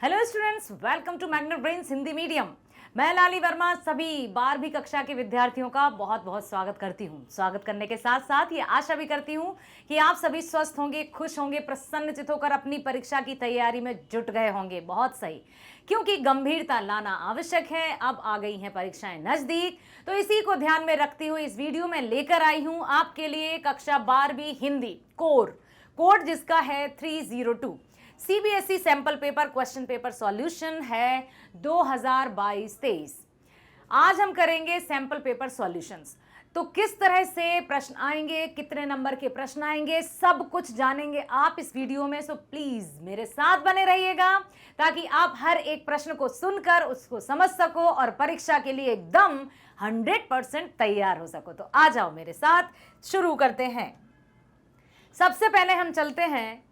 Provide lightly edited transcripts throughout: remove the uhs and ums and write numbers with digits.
Hello students, welcome to magnet brains Hindi medium. मैं लाली वर्मा सभी 12वीं कक्षा के विद्यार्थियों का बहुत बहुत स्वागत करती हूँ। स्वागत करने के साथ साथ ये आशा भी करती हूँ कि आप सभी स्वस्थ होंगे, खुश होंगे, प्रसन्नचित होकर अपनी परीक्षा की तैयारी में जुट गए होंगे। बहुत सही, क्योंकि गंभीरता लाना आवश्यक है। अब आ गई हैं परीक्षाएं नजदीक, तो इसी को ध्यान में रखते हुए इस वीडियो में लेकर आई हूँ आपके लिए कक्षा 12वीं हिंदी कोड जिसका है 302। CBSE sample paper question paper solution है 2022-23। आज हम करेंगे सैंपल पेपर सॉल्यूशंस। तो किस तरह से प्रश्न आएंगे, कितने नंबर के प्रश्न आएंगे, सब कुछ जानेंगे आप इस वीडियो में। सो प्लीज मेरे साथ बने रहिएगा ताकि आप हर एक प्रश्न को सुनकर उसको समझ सको और परीक्षा के लिए एकदम 100% तैयार हो सको। तो आ जाओ मेरे साथ, शुरू करते हैं। सबसे पहले हम चलते हैं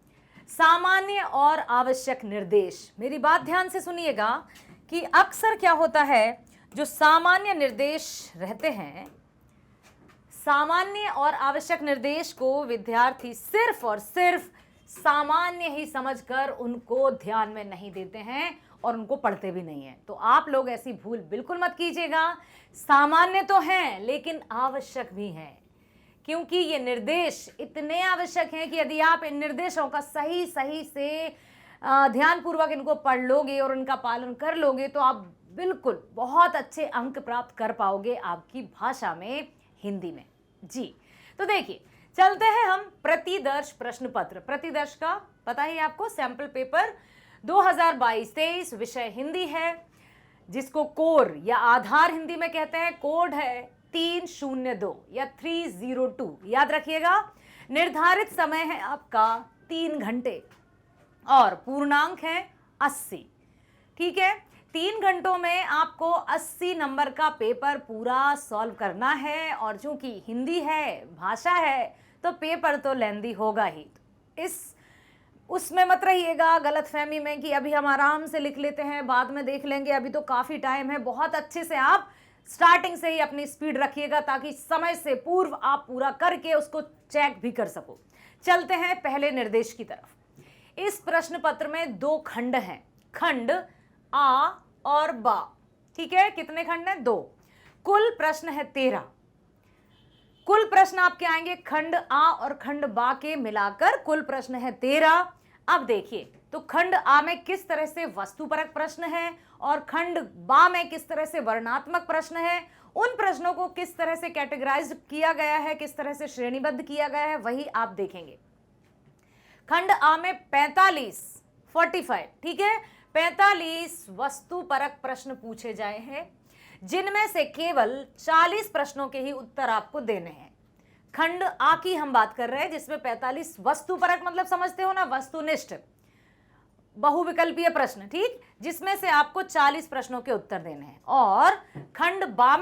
सामान्य और आवश्यक निर्देश। मेरी बात ध्यान से सुनिएगा कि अक्सर क्या होता है, जो सामान्य निर्देश रहते हैं, सामान्य और आवश्यक निर्देश को विद्यार्थी सिर्फ और सिर्फ सामान्य ही समझकर उनको ध्यान में नहीं देते हैं और उनको पढ़ते भी नहीं हैं। तो आप लोग ऐसी भूल बिल्कुल मत कीजिएगा। सामान्य तो हैं लेकिन आवश्यक भी हैं, क्योंकि ये निर्देश इतने आवश्यक हैं कि यदि आप इन निर्देशों का सही से ध्यानपूर्वक इनको पढ़ लोगे और उनका पालन कर लोगे तो आप बिल्कुल बहुत अच्छे अंक प्राप्त कर पाओगे आपकी भाषा में, हिंदी में। जी, तो देखिए, चलते हैं हम प्रतिदर्श प्रश्न पत्र। प्रतिदर्श का पता ही आपको, सैंपल पेपर 2022-23, विषय हिंदी है, जिसको कोर या आधार हिंदी में कहते हैं। कोड है 302 या 302, याद रखिएगा। निर्धारित समय है आपका 3 घंटे और पूर्णांक है 80। ठीक है, 3 घंटों में आपको 80 नंबर का पेपर पूरा सॉल्व करना है। और चूंकि हिंदी है, भाषा है, तो पेपर तो लेंदी होगा ही। उसमें मत रहिएगा गलतफहमी में कि अभी हम आराम से लिख लेते हैं, बाद में देख लेंगे, अभी तो काफ़ी टाइम है। बहुत अच्छे से आप स्टार्टिंग से ही अपनी स्पीड रखिएगा ताकि समय से पूर्व आप पूरा करके उसको चेक भी कर सको। चलते हैं पहले निर्देश की तरफ। इस प्रश्न पत्र में 2 खंड हैं, खंड आ और बा। ठीक है, कितने खंड हैं? 2। कुल प्रश्न है 13। कुल प्रश्न आपके आएंगे खंड आ और खंड बा के मिलाकर कुल प्रश्न है 13। अब देखिए, तो खंड आ में किस तरह से वस्तुपरक प्रश्न है और खंड बा में किस तरह से वर्णनात्मक प्रश्न है, उन प्रश्नों को किस तरह से कैटेगराइज किया गया है, किस तरह से श्रेणीबद्ध किया गया है, वही आप देखेंगे। खंड आ में 45, ठीक है, 45 वस्तुपरक प्रश्न पूछे जाए हैं, जिनमें से केवल 40 प्रश्नों के ही उत्तर आपको देने हैं। खंड आ की हम बात कर रहे हैं, जिसमें 45 वस्तुपरक मतलब समझते हो ना, वस्तुनिष्ठ बहुविकल्पीय प्रश्न, ठीक, जिसमें से आपको 40 प्रश्नों के उत्तर देने हैं। और खंड बा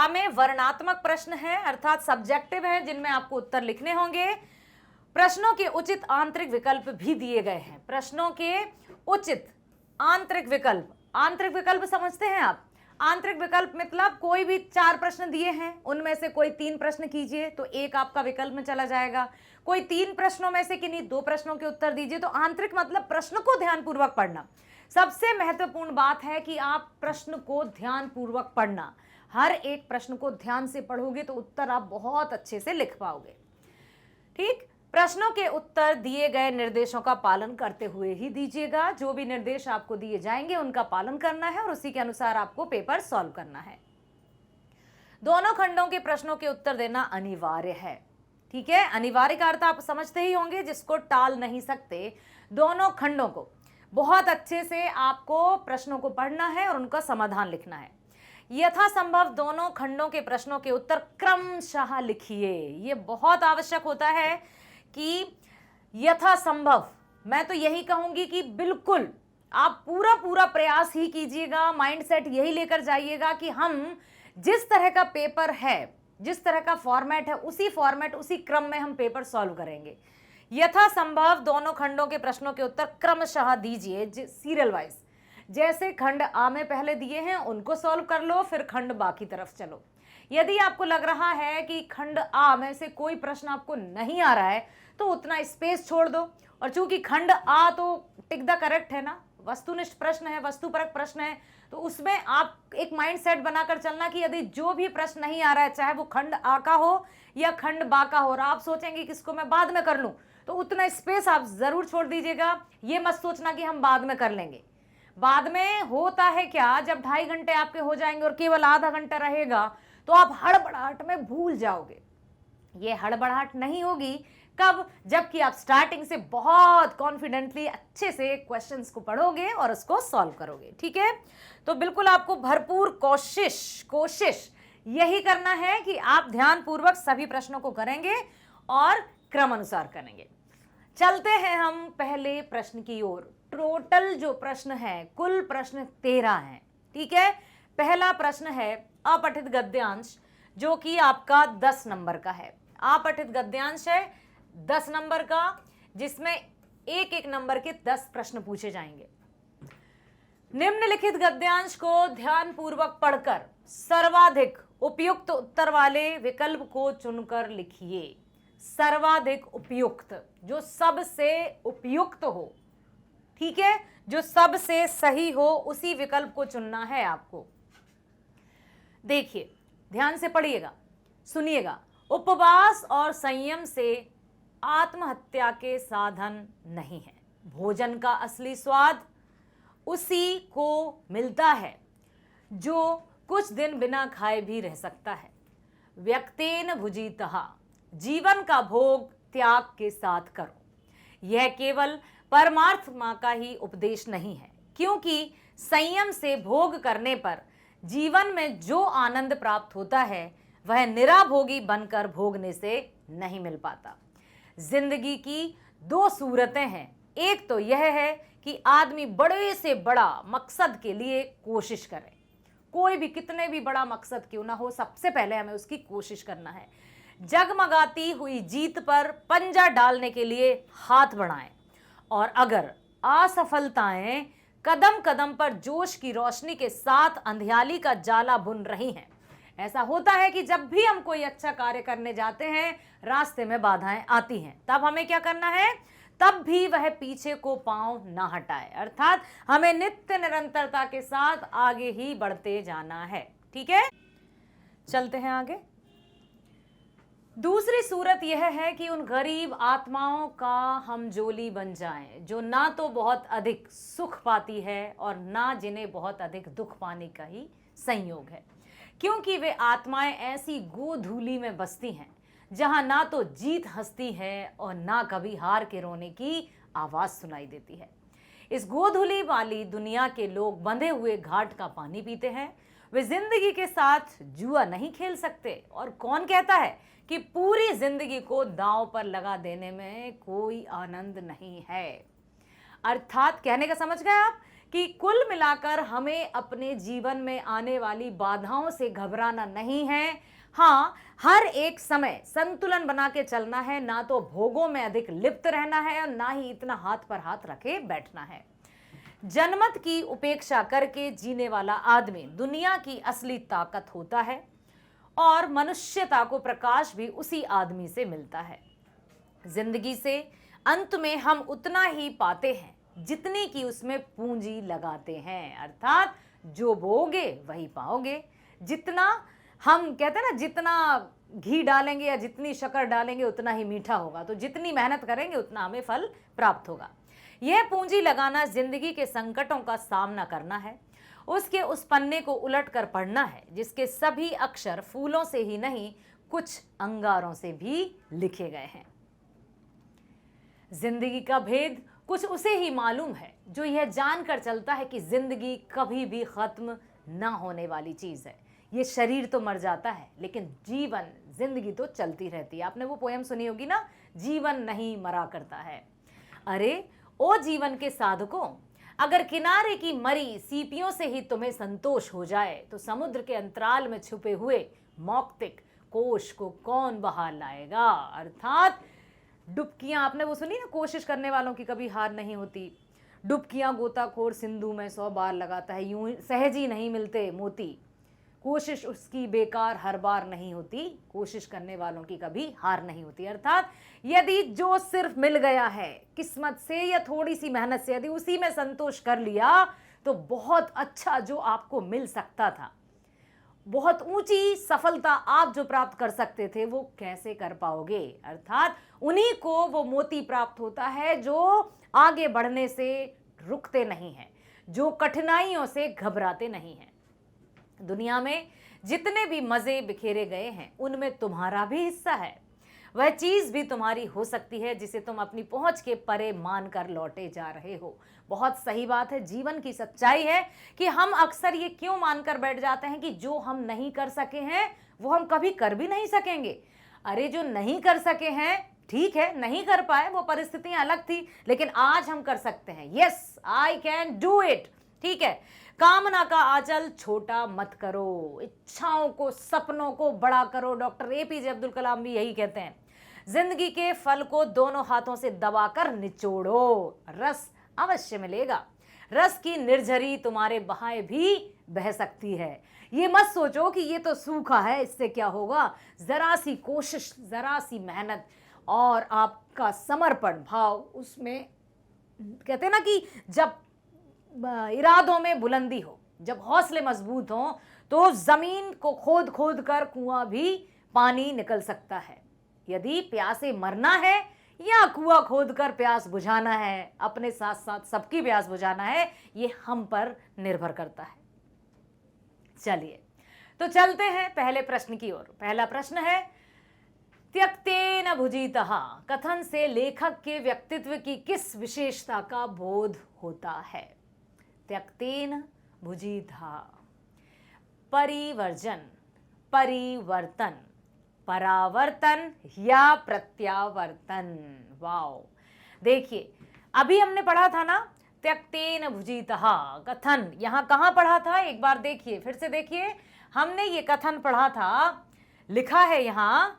में वर्णात्मक प्रश्न है, अर्थात सब्जेक्टिव है, जिनमें आपको उत्तर लिखने होंगे। प्रश्नों के उचित आंतरिक विकल्प भी दिए गए हैं। प्रश्नों के उचित आंतरिक विकल्प समझते हैं आप? आंतरिक विकल्प मतलब कोई भी 4 प्रश्न दिए हैं, उनमें से कोई 3 प्रश्न कीजिए तो एक आपका विकल्प में चला जाएगा। कोई 3 प्रश्नों में से किन्हीं 2 प्रश्नों के उत्तर दीजिए। तो आंतरिक मतलब प्रश्न को ध्यानपूर्वक पढ़ना। सबसे महत्वपूर्ण बात है कि आप प्रश्न को ध्यानपूर्वक पढ़ना। हर एक प्रश्न को ध्यान से पढ़ोगे तो उत्तर आप बहुत अच्छे से लिख पाओगे। ठीक, प्रश्नों के उत्तर दिए गए निर्देशों का पालन करते हुए ही दीजिएगा। जो भी निर्देश आपको दिए जाएंगे उनका पालन करना है और उसी के अनुसार आपको पेपर सॉल्व करना है। दोनों खंडों के प्रश्नों के उत्तर देना अनिवार्य है। ठीक है, अनिवार्य का अर्थ आप समझते ही होंगे, जिसको टाल नहीं सकते। दोनों खंडों को बहुत अच्छे से आपको प्रश्नों को पढ़ना है और उनका समाधान लिखना है। यथासंभव दोनों खंडों के प्रश्नों के उत्तर क्रमशः लिखिए। ये बहुत आवश्यक होता है कि यथासंभव, मैं तो यही कहूंगी कि बिल्कुल आप पूरा प्रयास ही कीजिएगा, माइंडसेट यही लेकर जाइएगा कि हम जिस तरह का पेपर है, जिस तरह का फॉर्मेट है, उसी फॉर्मेट उसी क्रम में हम पेपर सॉल्व करेंगे। यथासंभव दोनों खंडों के प्रश्नों के उत्तर क्रमशः दीजिए, सीरियल वाइज। जैसे खंड आ में पहले दिए हैं उनको सॉल्व कर लो, फिर खंड बा की तरफ चलो। यदि आपको लग रहा है कि खंड आ में से कोई प्रश्न आपको नहीं आ रहा है तो उतना स्पेस छोड़ दो और चूंकि खंड आ तो टिक द करेक्ट है ना, वस्तुनिष्ठ प्रश्न है, वस्तुपरक प्रश्न है, तो उसमें आप एक माइंड सेट बनाकर चलना कि यदि जो भी प्रश्न नहीं आ रहा है, चाहे वो खंड आ का हो या खंड बा का हो, और आप सोचेंगे कि इसको मैं बाद में कर लूं, तो उतना स्पेस आप जरूर छोड़ दीजिएगा। ये मत सोचना कि हम बाद में कर लेंगे। बाद में होता है क्या, जब 2.5 घंटे आपके हो जाएंगे और केवल आधा घंटा रहेगा, तो आप हड़बड़ाहट में भूल जाओगे। ये हड़बड़ाहट नहीं होगी कब, जबकि आप स्टार्टिंग से बहुत कॉन्फिडेंटली अच्छे से क्वेश्चंस को पढ़ोगे और उसको सॉल्व करोगे। ठीक है, तो बिल्कुल आपको भरपूर कोशिश यही करना है कि आप ध्यानपूर्वक सभी प्रश्नों को करेंगे और क्रम अनुसार करेंगे। चलते हैं हम पहले प्रश्न की ओर। टोटल जो प्रश्न है, कुल प्रश्न 13 हैं। ठीक है, पहला प्रश्न है अपठित गद्यांश, जो कि आपका 10 नंबर का है। अपठित गद्यांश है 10 नंबर का, जिसमें एक एक नंबर के 10 प्रश्न पूछे जाएंगे। निम्नलिखित गद्यांश को ध्यानपूर्वक पढ़कर सर्वाधिक उपयुक्त उत्तर वाले विकल्प को चुनकर लिखिए। सर्वाधिक उपयुक्त, जो सबसे उपयुक्त हो, ठीक है, जो सबसे सही हो, उसी विकल्प को चुनना है आपको। देखिए, ध्यान से पढ़िएगा, सुनिएगा। उपवास और संयम से आत्महत्या के साधन नहीं है। भोजन का असली स्वाद उसी को मिलता है जो कुछ दिन बिना खाए भी रह सकता है। व्यक्तेन भुजितः, जीवन का भोग त्याग के साथ करो। यह केवल परमात्मा का ही उपदेश नहीं है, क्योंकि संयम से भोग करने पर जीवन में जो आनंद प्राप्त होता है वह निराभोगी बनकर भोगने से नहीं मिल पाता। जिंदगी की 2 सूरतें हैं। एक तो यह है कि आदमी बड़े से बड़ा मकसद के लिए कोशिश करे। कोई भी कितने भी बड़ा मकसद क्यों ना हो, सबसे पहले हमें उसकी कोशिश करना है। जगमगाती हुई जीत पर पंजा डालने के लिए हाथ बढ़ाएं, और अगर असफलताएं कदम कदम पर जोश की रोशनी के साथ अंधियाली का जाला बुन रही हैं। ऐसा होता है कि जब भी हम कोई अच्छा कार्य करने जाते हैं, रास्ते में बाधाएं आती हैं, तब हमें क्या करना है, तब भी वह पीछे को पांव ना हटाए, अर्थात हमें नित्य निरंतरता के साथ आगे ही बढ़ते जाना है। ठीक है, चलते हैं आगे। दूसरी सूरत यह है कि उन गरीब आत्माओं का हम जोली बन जाएं, जो ना तो बहुत अधिक सुख पाती है और ना जिन्हें बहुत अधिक दुख पाने का ही संयोग है, क्योंकि वे आत्माएं ऐसी गोधूली में बसती हैं जहां ना तो जीत हंसती है और ना कभी हार के रोने की आवाज सुनाई देती है। इस गोधूली वाली दुनिया के लोग बंधे हुए घाट का पानी पीते हैं। वे जिंदगी के साथ जुआ नहीं खेल सकते, और कौन कहता है कि पूरी जिंदगी को दांव पर लगा देने में कोई आनंद नहीं है। अर्थात कहने का समझ गए आप कि कुल मिलाकर हमें अपने जीवन में आने वाली बाधाओं से घबराना नहीं है। हाँ, हर एक समय संतुलन बना के चलना है, ना तो भोगों में अधिक लिप्त रहना है और ना ही इतना हाथ पर हाथ रखे बैठना है। जनमत की उपेक्षा करके जीने वाला आदमी दुनिया की असली ताकत होता है, और मनुष्यता को प्रकाश भी उसी आदमी से मिलता है। जिंदगी से अंत में हम उतना ही पाते हैं जितनी की उसमें पूंजी लगाते हैं, अर्थात जो बोगे वही पाओगे। जितना हम कहते हैं ना, जितना घी डालेंगे या जितनी शक्कर डालेंगे उतना ही मीठा होगा, तो जितनी मेहनत करेंगे उतना हमें फल प्राप्त होगा। यह पूंजी लगाना जिंदगी के संकटों का सामना करना है, उसके उस पन्ने को उलट कर पढ़ना है जिसके सभी अक्षर फूलों से ही नहीं, कुछ अंगारों से भी लिखे गए हैं। जिंदगी का भेद कुछ उसे ही मालूम है जो यह जानकर चलता है कि जिंदगी कभी भी खत्म ना होने वाली चीज है। ये शरीर तो मर जाता है, लेकिन जीवन, जिंदगी तो चलती रहती है। आपने वो पोयम सुनी होगी ना, जीवन नहीं मरा करता है। अरे ओ जीवन के साधकों, अगर किनारे की मरी सीपियों से ही तुम्हें संतोष हो जाए, तो समुद्र के अंतराल में छुपे हुए मौक्तिक कोश को कौन बाहर लाएगा। अर्थात डुबकियां, आपने वो सुनी ना, कोशिश करने वालों की कभी हार नहीं होती। डुबकियां गोताखोर सिंधु में 100 बार लगाता है, यूं सहज ही नहीं मिलते मोती। कोशिश उसकी बेकार हर बार नहीं होती, कोशिश करने वालों की कभी हार नहीं होती। अर्थात यदि जो सिर्फ मिल गया है किस्मत से या थोड़ी सी मेहनत से, यदि उसी में संतोष कर लिया तो बहुत अच्छा जो आपको मिल सकता था, बहुत ऊंची सफलता आप जो प्राप्त कर सकते थे, वो कैसे कर पाओगे। अर्थात उन्हीं को वो मोती प्राप्त होता है जो आगे बढ़ने से रुकते नहीं हैं, जो कठिनाइयों से घबराते नहीं हैं। दुनिया में जितने भी मजे बिखेरे गए हैं उनमें तुम्हारा भी हिस्सा है। वह चीज भी तुम्हारी हो सकती है जिसे तुम अपनी पहुंच के परे मान कर लौटे जा रहे हो। बहुत सही बात है, जीवन की सच्चाई है कि हम अक्सर ये क्यों मानकर बैठ जाते हैं कि जो हम नहीं कर सके हैं वो हम कभी कर भी नहीं सकेंगे। अरे जो नहीं कर सके हैं, ठीक है, नहीं कर पाए, वो परिस्थितियां अलग थी, लेकिन आज हम कर सकते हैं। Yes, I can do it. ठीक है, कामना का आंचल छोटा मत करो, इच्छाओं को, सपनों को बड़ा करो। डॉक्टर एपीजे अब्दुल कलाम भी यही कहते हैं। जिंदगी के फल को दोनों हाथों से दबाकर निचोड़ो, रस अवश्य मिलेगा। रस की निर्झरी तुम्हारे बहाए भी बह सकती है। ये मत सोचो कि ये तो सूखा है, इससे क्या होगा। जरा सी कोशिश, जरा सी मेहनत और आपका समर्पण भाव, उसमें कहते हैं ना कि जब इरादों में बुलंदी हो, जब हौसले मजबूत हो, तो जमीन को खोद खोद कर कुआं भी पानी निकल सकता है। यदि प्यासे मरना है या कुआं खोदकर प्यास बुझाना है, अपने साथ साथ सबकी प्यास बुझाना है, ये हम पर निर्भर करता है। चलिए तो चलते हैं पहले प्रश्न की ओर। पहला प्रश्न है, त्यक्तेन भुजितः कथन से लेखक के व्यक्तित्व की किस विशेषता का बोध होता है। त्यक्तेन भुजितः, परिवर्जन, परिवर्तन, परावर्तन या प्रत्यावर्तन। वाओ, देखिए अभी हमने पढ़ा था ना, त्यक्तेन भुजितः कथन, यहां कहां पढ़ा था, एक बार देखिए, फिर से देखिए। हमने ये कथन पढ़ा था, लिखा है यहां,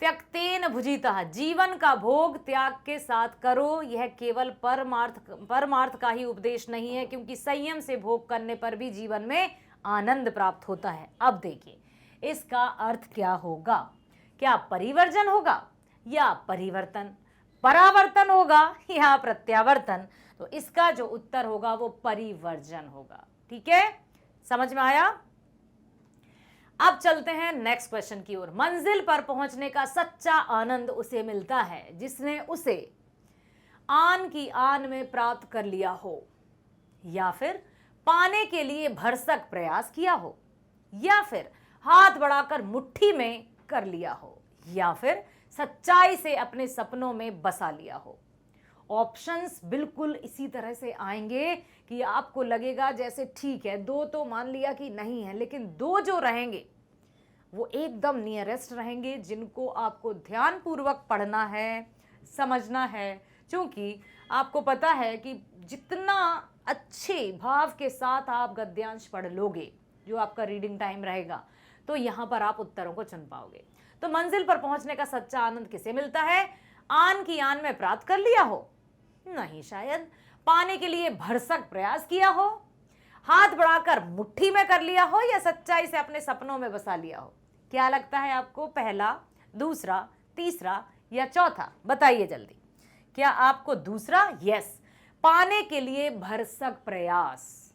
त्यक्तेन भुजितः, जीवन का भोग त्याग के साथ करो। यह केवल परमार्थ का ही उपदेश नहीं है, क्योंकि संयम से भोग करने पर भी जीवन में आनंद प्राप्त होता है। अब देखिए इसका अर्थ क्या होगा, क्या परिवर्जन होगा या परिवर्तन, परावर्तन होगा या प्रत्यावर्तन। तो इसका जो उत्तर होगा वो परिवर्जन होगा। ठीक है, समझ में आया। अब चलते हैं नेक्स्ट क्वेश्चन की ओर। मंजिल पर पहुंचने का सच्चा आनंद उसे मिलता है जिसने उसे आन की आन में प्राप्त कर लिया हो, या फिर पाने के लिए भरसक प्रयास किया हो, या फिर हाथ बढ़ाकर मुट्ठी में कर लिया हो, या फिर सच्चाई से अपने सपनों में बसा लिया हो। ऑप्शंस बिल्कुल इसी तरह से आएंगे कि आपको लगेगा जैसे ठीक है, दो तो मान लिया कि नहीं है, लेकिन दो जो रहेंगे वो एकदम नियरेस्ट रहेंगे, जिनको आपको ध्यानपूर्वक पढ़ना है, समझना है। क्योंकि आपको पता है कि जितना अच्छे भाव के साथ आप गद्यांश पढ़ लोगे, जो आपका रीडिंग टाइम रहेगा, तो यहां पर आप उत्तरों को चुन पाओगे। तो मंजिल पर पहुंचने का सच्चा आनंद किसे मिलता है? आन की आन में प्राप्त कर लिया हो? नहीं शायद। पाने के लिए भरसक प्रयास किया हो, हाथ बढ़ाकर मुट्ठी में कर लिया हो, या सच्चाई से अपने सपनों में बसा लिया हो। क्या लगता है आपको, पहला, दूसरा, तीसरा या चौथा? बताइए जल्दी। क्या आपको दूसरा? यस, पाने के लिए भरसक प्रयास।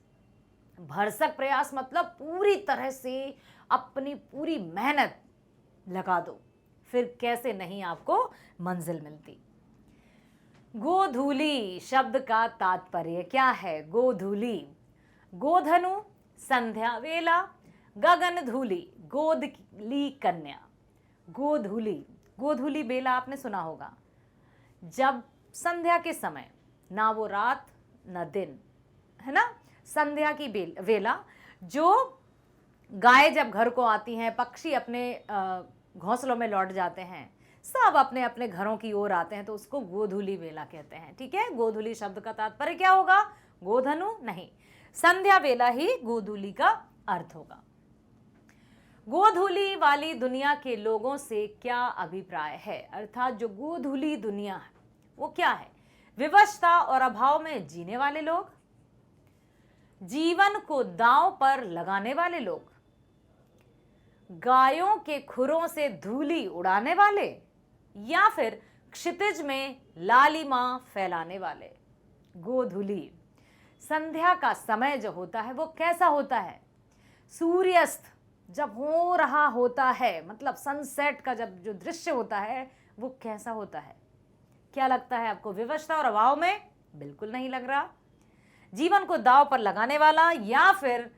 भरसक प्रयास मतलब पूरी तरह से अपनी पूरी मेहनत लगा दो, फिर कैसे नहीं आपको मंजिल मिलती। गोधूली शब्द का तात्पर्य क्या है? गोधूली, गोधनु, संध्या वेला, गगन धूली, गोदली कन्या। गोधूली, गोधूली बेला आपने सुना होगा, जब संध्या के समय, ना वो रात ना दिन, है ना, संध्या की वेला, जो गाय जब घर को आती हैं, पक्षी अपने घोंसलों में लौट जाते हैं, सब अपने अपने घरों की ओर आते हैं, तो उसको गोधूली वेला कहते हैं। ठीक है, गोधूली शब्द का तात्पर्य क्या होगा? गोधनु नहीं, संध्या वेला ही गोधूली का अर्थ होगा। गोधूली वाली दुनिया के लोगों से क्या अभिप्राय है? अर्थात जो गोधूली दुनिया है वो क्या है? विवशता और अभाव में जीने वाले लोग, जीवन को दांव पर लगाने वाले लोग, गायों के खुरों से धूली उड़ाने वाले या फिर क्षितिज में लालिमा फैलाने वाले। गोधूली, संध्या का समय जो होता है वो कैसा होता है? सूर्यास्त जब हो रहा होता है, मतलब सनसेट का जब जो दृश्य होता है वो कैसा होता है? क्या लगता है आपको? विवशता और अभाव में? बिल्कुल नहीं लग रहा। जीवन को दांव पर लगाने वाला या फिर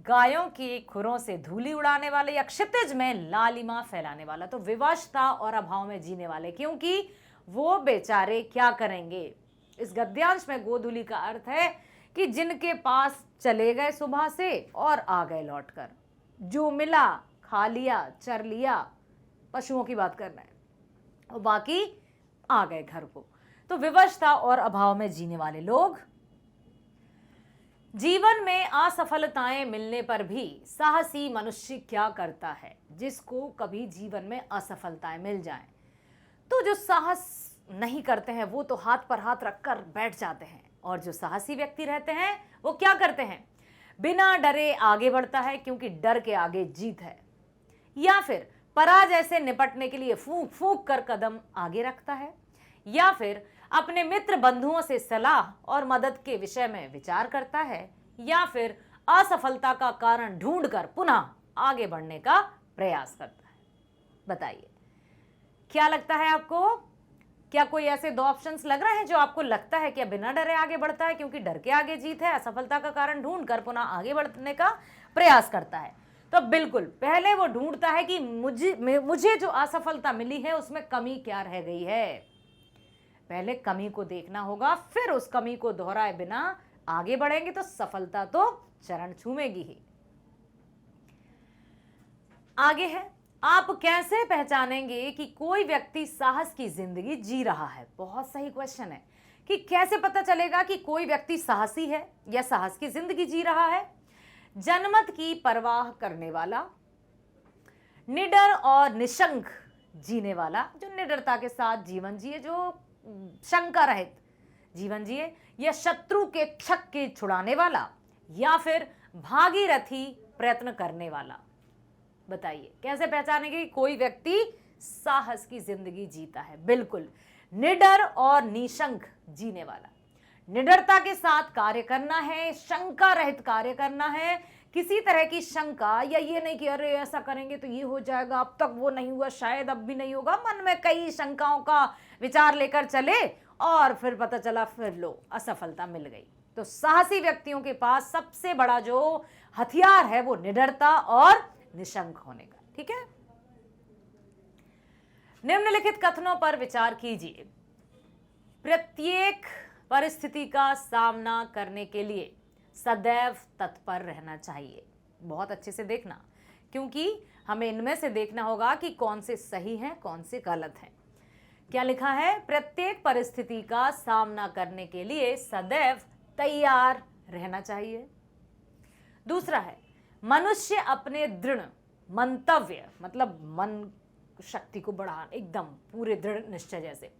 गायों के खुरों से धूली उड़ाने वाले या क्षितिज में लालिमा फैलाने वाला। तो विवशता और अभाव में जीने वाले, क्योंकि वो बेचारे क्या करेंगे? इस गद्यांश में गोधूली का अर्थ है कि जिनके पास चले गए सुबह से और आ गए लौटकर, जो मिला खा लिया, चर लिया, पशुओं की बात करना है, और बाकी आ गए घर को। तो विवशता और अभाव में जीने वाले लोग। जीवन में असफलताएं मिलने पर भी साहसी मनुष्य क्या करता है? जिसको कभी जीवन में असफलताएं मिल जाएं, तो जो साहस नहीं करते हैं वो तो हाथ पर हाथ रखकर बैठ जाते हैं, और जो साहसी व्यक्ति रहते हैं वो क्या करते हैं? बिना डरे आगे बढ़ता है, क्योंकि डर के आगे जीत है। या फिर पराजय से निपटने के लिए फूंक फूंक कर कदम आगे रखता है, या फिर अपने मित्र बंधुओं से सलाह और मदद के विषय में विचार करता है, या फिर असफलता का कारण ढूंढकर पुनः आगे बढ़ने का प्रयास करता है। बताइए, क्या लगता है आपको? क्या कोई ऐसे दो ऑप्शंस लग रहे हैं जो आपको लगता है कि बिना डरे आगे बढ़ता है, क्योंकि डर के आगे जीत है, असफलता का कारण ढूंढकर पुनः आगे बढ़ने का प्रयास करता है? तो बिल्कुल, पहले वो ढूंढता है कि मुझे जो असफलता मिली है उसमें कमी क्या रह गई है। पहले कमी को देखना होगा, फिर उस कमी को दोहराए बिना आगे बढ़ेंगे तो सफलता तो चरण छूमेगी ही। आगे है, आप कैसे पहचानेंगे कि कोई व्यक्ति साहस की जिंदगी जी रहा है? बहुत सही क्वेश्चन है कि कैसे पता चलेगा कि कोई व्यक्ति साहसी है या साहस की जिंदगी जी रहा है? जनमत की परवाह करने वाला, निडर और निशंक जीने वाला, जो निडरता के साथ जीवन जिए, जो शंका रहित जीवन जिए, या शत्रु के छक्के छुड़ाने वाला, या फिर भागीरथी प्रयत्न करने वाला? बताइए, कैसे पहचानेंगे कि कोई व्यक्ति साहस की जिंदगी जीता है? बिल्कुल, निडर और निशंक जीने वाला। निडरता के साथ कार्य करना है, शंका रहित कार्य करना है, किसी तरह की शंका या ये नहीं कि अरे ऐसा करेंगे तो ये हो जाएगा, अब तक वो नहीं हुआ, शायद अब भी नहीं होगा, मन में कई शंकाओं का विचार लेकर चले और फिर पता चला फिर लो असफलता मिल गई। तो साहसी व्यक्तियों के पास सबसे बड़ा जो हथियार है वो निडरता और निशंक होने का। ठीक है, निम्नलिखित कथनों पर विचार कीजिए। प्रत्येक परिस्थिति का सामना करने के लिए सदैव तत्पर रहना चाहिए। बहुत अच्छे से देखना, क्योंकि हमें इनमें से देखना होगा कि कौन से सही हैं, कौन से गलत हैं। क्या लिखा है? प्रत्येक परिस्थिति का सामना करने के लिए सदैव तैयार रहना चाहिए। दूसरा है, मनुष्य अपने दृढ़ मंतव्य, मतलब मन शक्ति को बढ़ाना, एकदम पूरे दृढ़ निश्चय जैसे,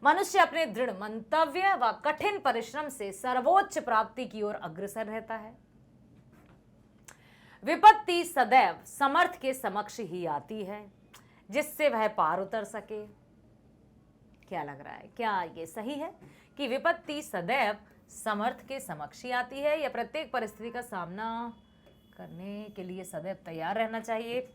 मनुष्य अपने दृढ़ मंतव्य व कठिन परिश्रम से सर्वोच्च प्राप्ति की ओर अग्रसर रहता है। विपत्ति सदैव समर्थ के समक्ष ही आती है, जिससे वह पार उतर सके। क्या लग रहा है, क्या ये सही है कि विपत्ति सदैव समर्थ के समक्ष ही आती है, या प्रत्येक परिस्थिति का सामना करने के लिए सदैव तैयार रहना चाहिए?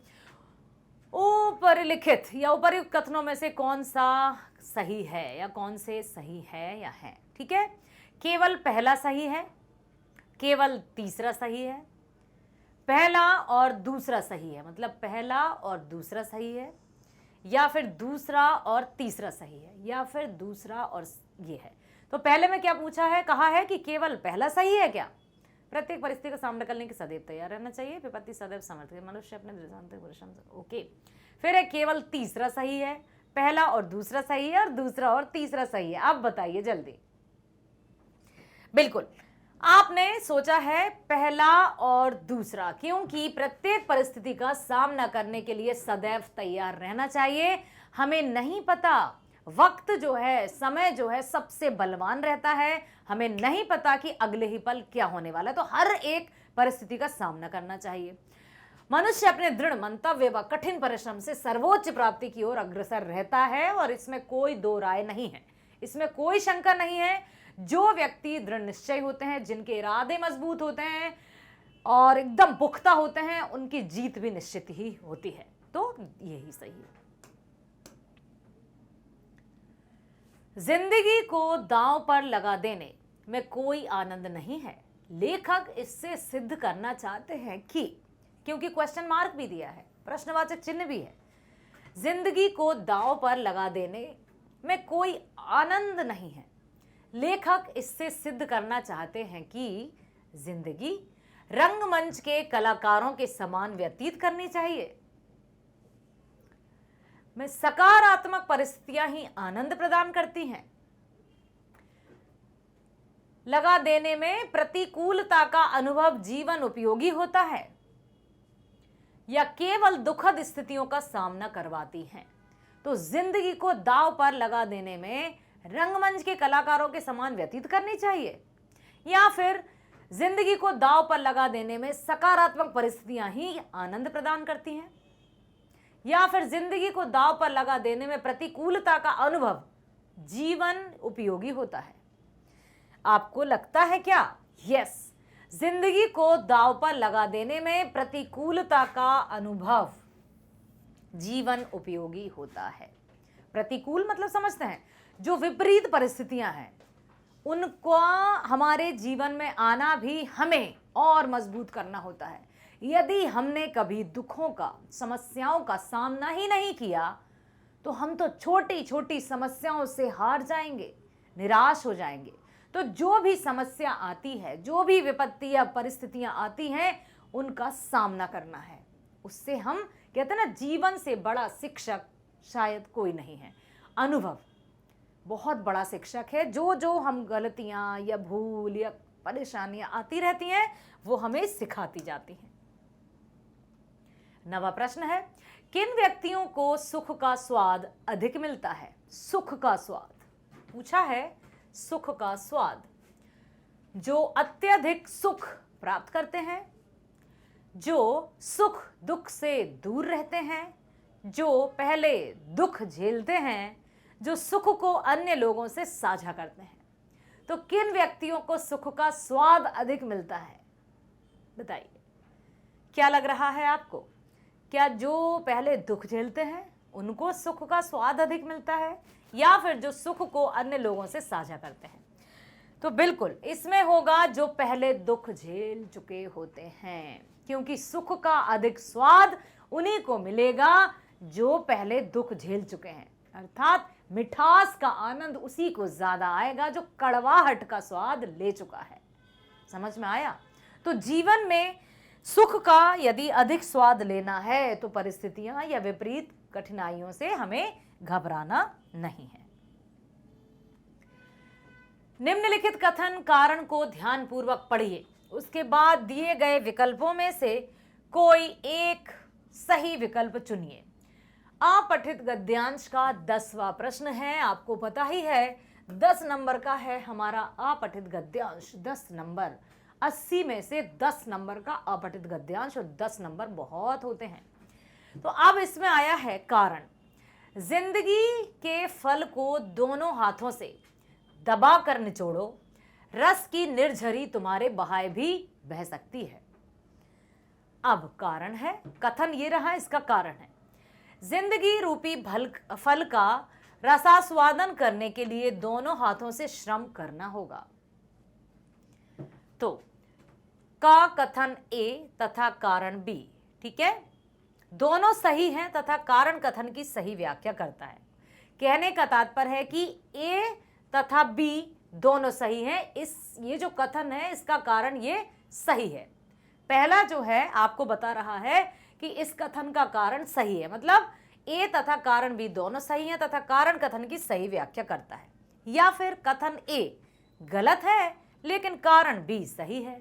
ऊपर लिखित या उपयुक्त कथनों में से कौन सा सही है या कौन से सही है या है? ठीक है, केवल पहला सही है, केवल तीसरा सही है, पहला और दूसरा सही है, मतलब पहला और दूसरा सही है, या फिर दूसरा और तीसरा सही है, या फिर दूसरा और ये है। तो पहले में क्या पूछा है? कहा है कि केवल पहला सही है क्या? प्रत्येक परिस्थिति का सामना करने के सदैव तैयार रहना चाहिए, विपत्ति सदैव समर्थ है, मनुष्य अपने दृढ़। ओके, फिर है केवल तीसरा सही है, पहला और दूसरा सही है, और दूसरा और तीसरा सही है। अब बताइए जल्दी। बिल्कुल, आपने सोचा है पहला और दूसरा, क्योंकि प्रत्येक परिस्थिति का सामना करने के लिए सदैव तैयार रहना चाहिए। हमें नहीं पता, वक्त जो है, समय जो है सबसे बलवान रहता है, हमें नहीं पता कि अगले ही पल क्या होने वाला है, तो हर एक परिस्थिति का सामना करना चाहिए। मनुष्य अपने दृढ़ मंतव्य व कठिन परिश्रम से सर्वोच्च प्राप्ति की ओर अग्रसर रहता है और इसमें कोई दो राय नहीं है, इसमें कोई शंका नहीं है। जो व्यक्ति दृढ़ निश्चय होते हैं, जिनके इरादे मजबूत होते हैं और एकदम पुख्ता होते हैं, उनकी जीत भी निश्चित ही होती है। तो यही सही है। जिंदगी को दांव पर लगा देने में कोई आनंद नहीं है। लेखक इससे सिद्ध करना चाहते हैं कि, क्योंकि क्वेश्चन मार्क भी दिया है, प्रश्नवाचक चिन्ह भी है, जिंदगी को दांव पर लगा देने में कोई आनंद नहीं है। लेखक इससे सिद्ध करना चाहते हैं कि जिंदगी रंगमंच के कलाकारों के समान व्यतीत करनी चाहिए, में सकारात्मक परिस्थितियां ही आनंद प्रदान करती हैं। लगा देने में प्रतिकूलता का अनुभव जीवन उपयोगी होता है या केवल दुखद स्थितियों का सामना करवाती हैं। तो जिंदगी को दांव पर लगा देने में रंगमंच के कलाकारों के समान व्यतीत करनी चाहिए, या फिर जिंदगी को दांव पर लगा देने में सकारात्मक परिस्थितियां ही आनंद प्रदान करती हैं, या फिर जिंदगी को दांव पर लगा देने में प्रतिकूलता का अनुभव जीवन उपयोगी होता है। आपको लगता है क्या? यस, जिंदगी को दांव पर लगा देने में प्रतिकूलता का अनुभव जीवन उपयोगी होता है। प्रतिकूल मतलब समझते हैं, जो विपरीत परिस्थितियां हैं उनको हमारे जीवन में आना भी हमें और मजबूत करना होता है। यदि हमने कभी दुखों का, समस्याओं का सामना ही नहीं किया तो हम तो छोटी छोटी समस्याओं से हार जाएंगे, निराश हो जाएंगे। तो जो भी समस्या आती है, जो भी विपत्ति या परिस्थितियां आती हैं, उनका सामना करना है। उससे हम कहते हैं ना, जीवन से बड़ा शिक्षक शायद कोई नहीं है। अनुभव बहुत बड़ा शिक्षक है। जो जो हम गलतियां या भूल या परेशानियां आती रहती हैं, वो हमें सिखाती जाती हैं। नवा प्रश्न है, किन व्यक्तियों को सुख का स्वाद अधिक मिलता है? सुख का स्वाद पूछा है, सुख का स्वाद। जो अत्यधिक सुख प्राप्त करते हैं, जो सुख दुख से दूर रहते हैं, जो पहले दुख झेलते हैं, जो सुख को अन्य लोगों से साझा करते हैं। तो किन व्यक्तियों को सुख का स्वाद अधिक मिलता है? बताइए, क्या लग रहा है आपको? क्या जो पहले दुख झेलते हैं उनको सुख का स्वाद अधिक मिलता है, या फिर जो सुख को अन्य लोगों से साझा करते हैं? तो बिल्कुल इसमें होगा जो पहले दुख झेल चुके होते हैं, क्योंकि सुख का अधिक स्वाद उन्हीं को मिलेगा जो पहले दुख झेल चुके हैं। अर्थात मिठास का आनंद उसी को ज्यादा आएगा जो कड़वाहट का स्वाद ले चुका है। समझ में आया? तो जीवन में सुख का यदि अधिक स्वाद लेना है तो परिस्थितियां या विपरीत कठिनाइयों से हमें घबराना नहीं है। निम्नलिखित कथन कारण को ध्यानपूर्वक पढ़िए। उसके बाद दिए गए विकल्पों में से कोई एक सही विकल्प चुनिए। अपठित गद्यांश का 10वां प्रश्न है। आपको पता ही है 10 नंबर का है हमारा अपठित गद्यांश। 10 नंबर, 80 में से 10 नंबर का अपठित गद्यांश, और 10 नंबर बहुत होते हैं। तो अब इसमें आया है कारण, जिंदगी के फल को दोनों हाथों से दबा कर निचोड़ो, रस की निर्झरी तुम्हारे बहाए भी बह सकती है। अब कारण है, कथन ये रहा, इसका कारण है, जिंदगी रूपी फल का रसास्वादन करने के लिए दोनों हाथों से श्रम करना होगा। तो का कथन ए तथा कारण बी, ठीक है, दोनों सही हैं तथा कारण कथन की सही व्याख्या करता है। कहने का तात्पर्य है कि ए तथा बी दोनों सही हैं। ये जो कथन है इसका कारण ये सही है। पहला जो है आपको बता रहा है कि इस कथन का कारण सही है, मतलब ए तथा कारण बी दोनों सही हैं तथा कारण कथन की सही व्याख्या करता है। या फिर कथन ए गलत है लेकिन कारण बी सही है।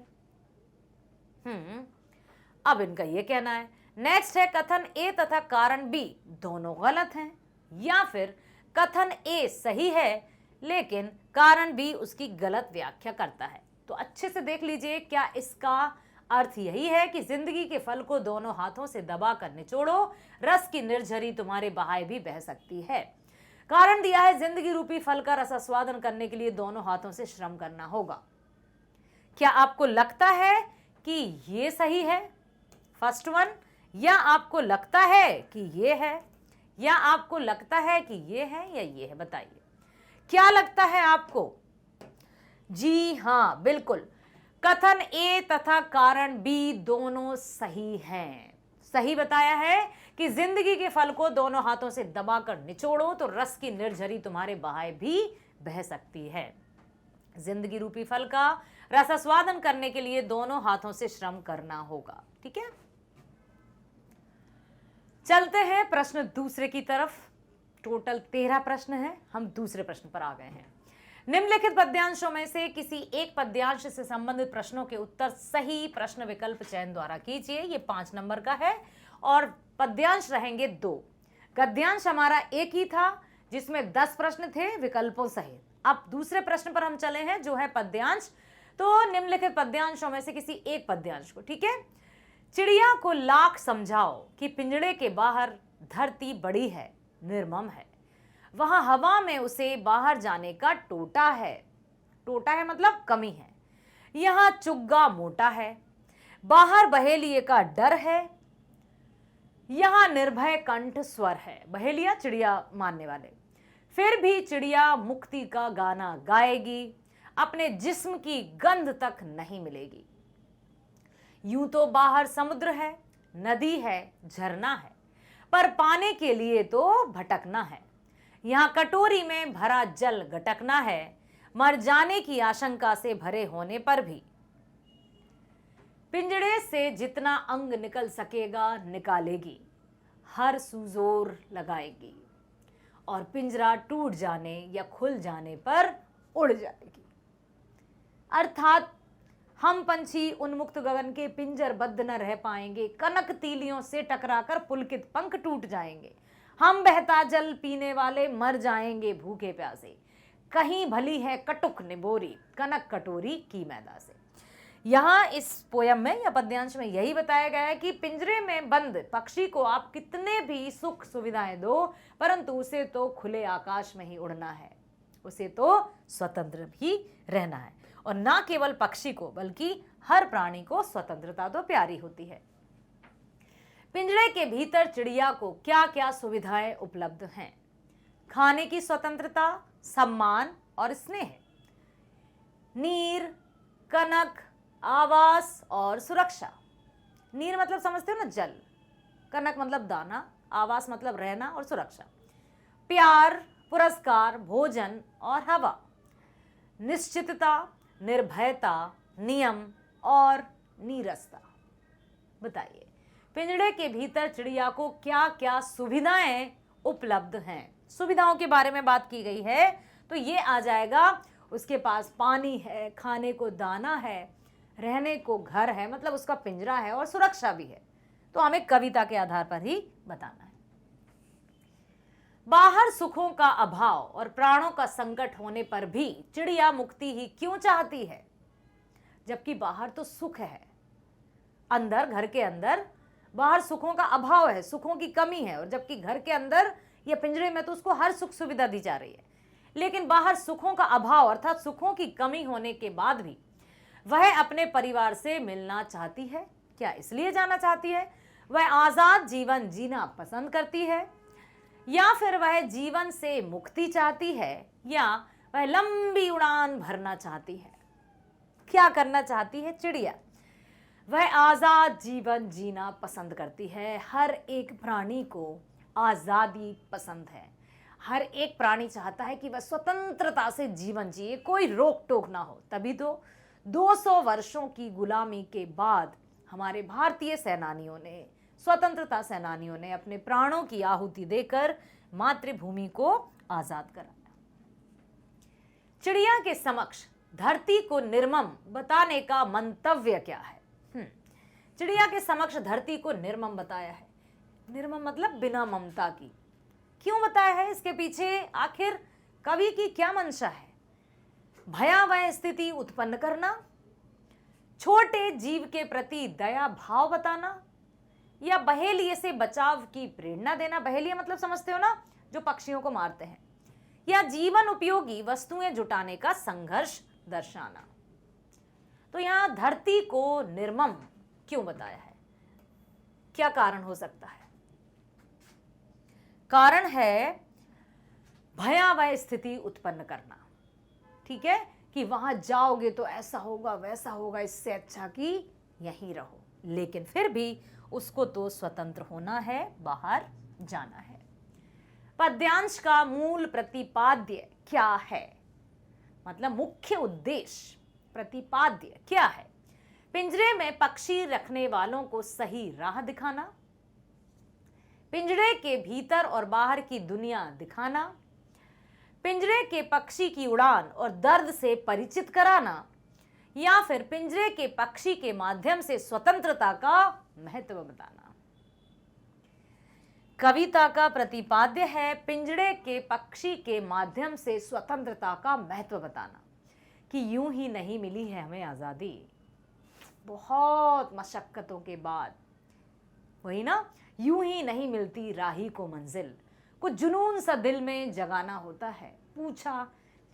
अब इनका ये कहना है। नेक्स्ट है कथन ए तथा कारण बी दोनों गलत हैं, या फिर कथन ए सही है लेकिन कारण बी उसकी गलत व्याख्या करता है। तो अच्छे से देख लीजिए क्या इसका अर्थ यही है कि जिंदगी के फल को दोनों हाथों से दबाकर निचोड़ो, रस की निर्झरी तुम्हारे बहाए भी बह सकती है। कारण दिया है, जिंदगी रूपी फल का रसास्वादन करने के लिए दोनों हाथों से श्रम करना होगा। क्या आपको लगता है कि ये सही है, फर्स्ट वन, या आपको लगता है कि ये है, या आपको लगता है कि ये है या ये है? बताइए, क्या लगता है आपको? जी हाँ, बिल्कुल, कथन ए तथा कारण बी दोनों सही हैं। सही बताया है कि जिंदगी के फल को दोनों हाथों से दबाकर निचोड़ो तो रस की निर्झरी तुम्हारे बहाए भी बह सकती है। जिंदगी रूपी फल का रसास्वादन करने के लिए दोनों हाथों से श्रम करना होगा। ठीक है, चलते हैं प्रश्न दूसरे की तरफ। टोटल 13 प्रश्न हैं, हम दूसरे प्रश्न पर आ गए हैं। निम्नलिखित पद्यांशों में से किसी एक पद्यांश से संबंधित प्रश्नों के उत्तर सही प्रश्न विकल्प चयन द्वारा कीजिए। ये 5 नंबर का है और पद्यांश रहेंगे 2। गद्यांश हमारा एक ही था जिसमें 10 प्रश्न थे विकल्पों सहित। अब दूसरे प्रश्न पर हम चले हैं जो है पद्यांश। तो निम्नलिखित पद्यांशों में से किसी एक पद्यांश को, ठीक है। चिड़िया को लाख समझाओ कि पिंजड़े के बाहर धरती बड़ी है, निर्मम है, वहां हवा में उसे बाहर जाने का टोटा है। टोटा है मतलब कमी है। यहां चुग्गा मोटा है, बाहर बहेलिए का डर है, यहां निर्भय कंठ स्वर है। बहेलिया चिड़िया मानने वाले। फिर भी चिड़िया मुक्ति का गाना गाएगी, अपने जिस्म की गंध तक नहीं मिलेगी। यूं तो बाहर समुद्र है, नदी है, झरना है, पर पाने के लिए तो भटकना है। यहां कटोरी में भरा जल गटकना है, मर जाने की आशंका से भरे होने पर भी। पिंजड़े से जितना अंग निकल सकेगा निकालेगी, हर सुजोर लगाएगी, और पिंजरा टूट जाने या खुल जाने पर उड़ जाएगी। अर्थात हम पंछी उन्मुक्त गगन के पिंजरबद्ध न रह पाएंगे, कनक तीलियों से टकराकर पुलकित पंख टूट जाएंगे। हम बहता जल पीने वाले मर जाएंगे भूखे प्यासे, कहीं भली है कटुक निबोरी, कनक कटोरी की मैदा से। यहाँ इस पोयम में या पद्यांश में यही बताया गया है कि पिंजरे में बंद पक्षी को आप कितने भी सुख सुविधाएं दो, परंतु उसे तो खुले आकाश में ही उड़ना है, उसे तो स्वतंत्र भी रहना है। और ना केवल पक्षी को बल्कि हर प्राणी को स्वतंत्रता तो प्यारी होती है। पिंजरे के भीतर चिड़िया को क्या क्या सुविधाएं उपलब्ध हैं? खाने की स्वतंत्रता, सम्मान और स्नेह, नीर, कनक, आवास और सुरक्षा। नीर मतलब समझते हो ना, जल। कनक मतलब दाना, आवास मतलब रहना और सुरक्षा। प्यार, पुरस्कार, भोजन और हवा। निश्चितता, निर्भयता, नियम और नीरसता। बताइए, पिंजड़े के भीतर चिड़िया को क्या क्या सुविधाएं उपलब्ध हैं? सुविधाओं के बारे में बात की गई है तो ये आ जाएगा, उसके पास पानी है, खाने को दाना है, रहने को घर है, मतलब उसका पिंजरा है, और सुरक्षा भी है। तो हमें कविता के आधार पर ही बताना है। बाहर सुखों का अभाव और प्राणों का संकट होने पर भी चिड़िया मुक्ति ही क्यों चाहती है? जबकि बाहर तो सुख है, अंदर, घर के अंदर बाहर सुखों का अभाव है, सुखों की कमी है, और जबकि घर के अंदर या पिंजरे में तो उसको हर सुख सुविधा दी जा रही है। लेकिन बाहर सुखों का अभाव अर्थात सुखों की कमी होने के बाद भी वह अपने परिवार से मिलना चाहती है। क्या इसलिए जाना चाहती है? वह आजाद जीवन जीना पसंद करती है, या फिर वह जीवन से मुक्ति चाहती है, या वह लंबी उड़ान भरना चाहती है? क्या करना चाहती है चिड़िया? वह आजाद जीवन जीना पसंद करती है। हर एक प्राणी को आजादी पसंद है। हर एक प्राणी चाहता है कि वह स्वतंत्रता से जीवन जिए, कोई रोक टोक ना हो। तभी तो 200 वर्षों की गुलामी के बाद हमारे भारतीय सेनानियों ने, स्वतंत्रता सेनानियों ने अपने प्राणों की आहुति देकर मातृभूमि को आजाद कराया। चिड़िया के समक्ष धरती को निर्मम बताने का मंतव्य क्या है? चिड़िया के समक्ष धरती को निर्मम बताया है। निर्मम मतलब बिना ममता की। क्यों बताया है? इसके पीछे आखिर कवि की क्या मंशा है? भयावह स्थिति उत्पन्न करना, छोटे जीव के प्रति दया भाव बताना, या बहेलिए से बचाव की प्रेरणा देना। बहेलिया मतलब समझते हो ना, जो पक्षियों को मारते हैं। या जीवन उपयोगी वस्तुएं जुटाने का संघर्ष दर्शाना। तो यहां धरती को निर्मम क्यों बताया है, क्या कारण हो सकता है? कारण है भयावह स्थिति उत्पन्न करना। ठीक है, कि वहां जाओगे तो ऐसा होगा वैसा होगा, इससे अच्छा कि यहीं रहो। लेकिन फिर भी उसको तो स्वतंत्र होना है, बाहर जाना है। पद्यांश का मूल प्रतिपाद्य क्या है, मतलब मुख्य उद्देश्य प्रतिपाद्य क्या है? पिंजरे में पक्षी रखने वालों को सही राह दिखाना, पिंजरे के भीतर और बाहर की दुनिया दिखाना, पिंजरे के पक्षी की उड़ान और दर्द से परिचित कराना, या फिर पिंजरे के पक्षी के माध्यम से स्वतंत्रता का महत्व बताना। कविता का प्रतिपाद्य है पिंजरे के पक्षी के माध्यम से स्वतंत्रता का महत्व बताना, कि यूं ही नहीं मिली है हमें आजादी, बहुत मशक्कतों के बाद। वही ना, यूं ही नहीं मिलती राही को मंजिल, कुछ जुनून सा दिल में जगाना होता है। पूछा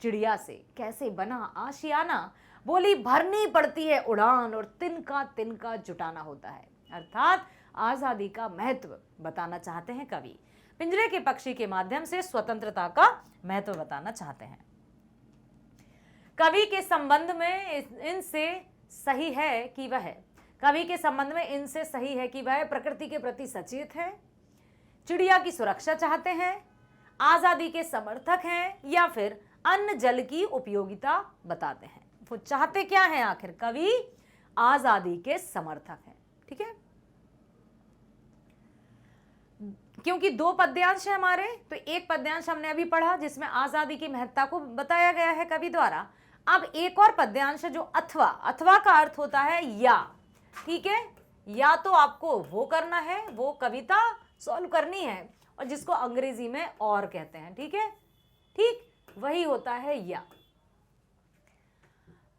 चिड़िया से कैसे बना आशियाना, बोली भरनी पड़ती है उड़ान और तिनका तिनका जुटाना होता है। अर्थात आजादी का महत्व बताना चाहते हैं कवि, पिंजरे के पक्षी के माध्यम से स्वतंत्रता का महत्व बताना चाहते हैं। कवि के संबंध में इनसे सही है कि वह कवि के संबंध में इनसे सही है कि वह प्रकृति के प्रति सचेत है, चिड़िया की सुरक्षा चाहते हैं, आजादी के समर्थक हैं, या फिर अन्न जल की उपयोगिता बताते हैं। वो चाहते क्या हैं आखिर? कवि आजादी के समर्थक हैं। ठीक है, क्योंकि दो पद्यांश है हमारे, तो एक पद्यांश हमने अभी पढ़ा जिसमें आजादी की महत्ता को बताया गया है कवि द्वारा। अब एक और पद्यांश है जो अथवा, अथवा का अर्थ होता है या। ठीक है, या तो आपको वो करना है, वो कविता सॉल्व करनी है, और जिसको अंग्रेजी में और कहते हैं। ठीक है, ठीक वही होता है या।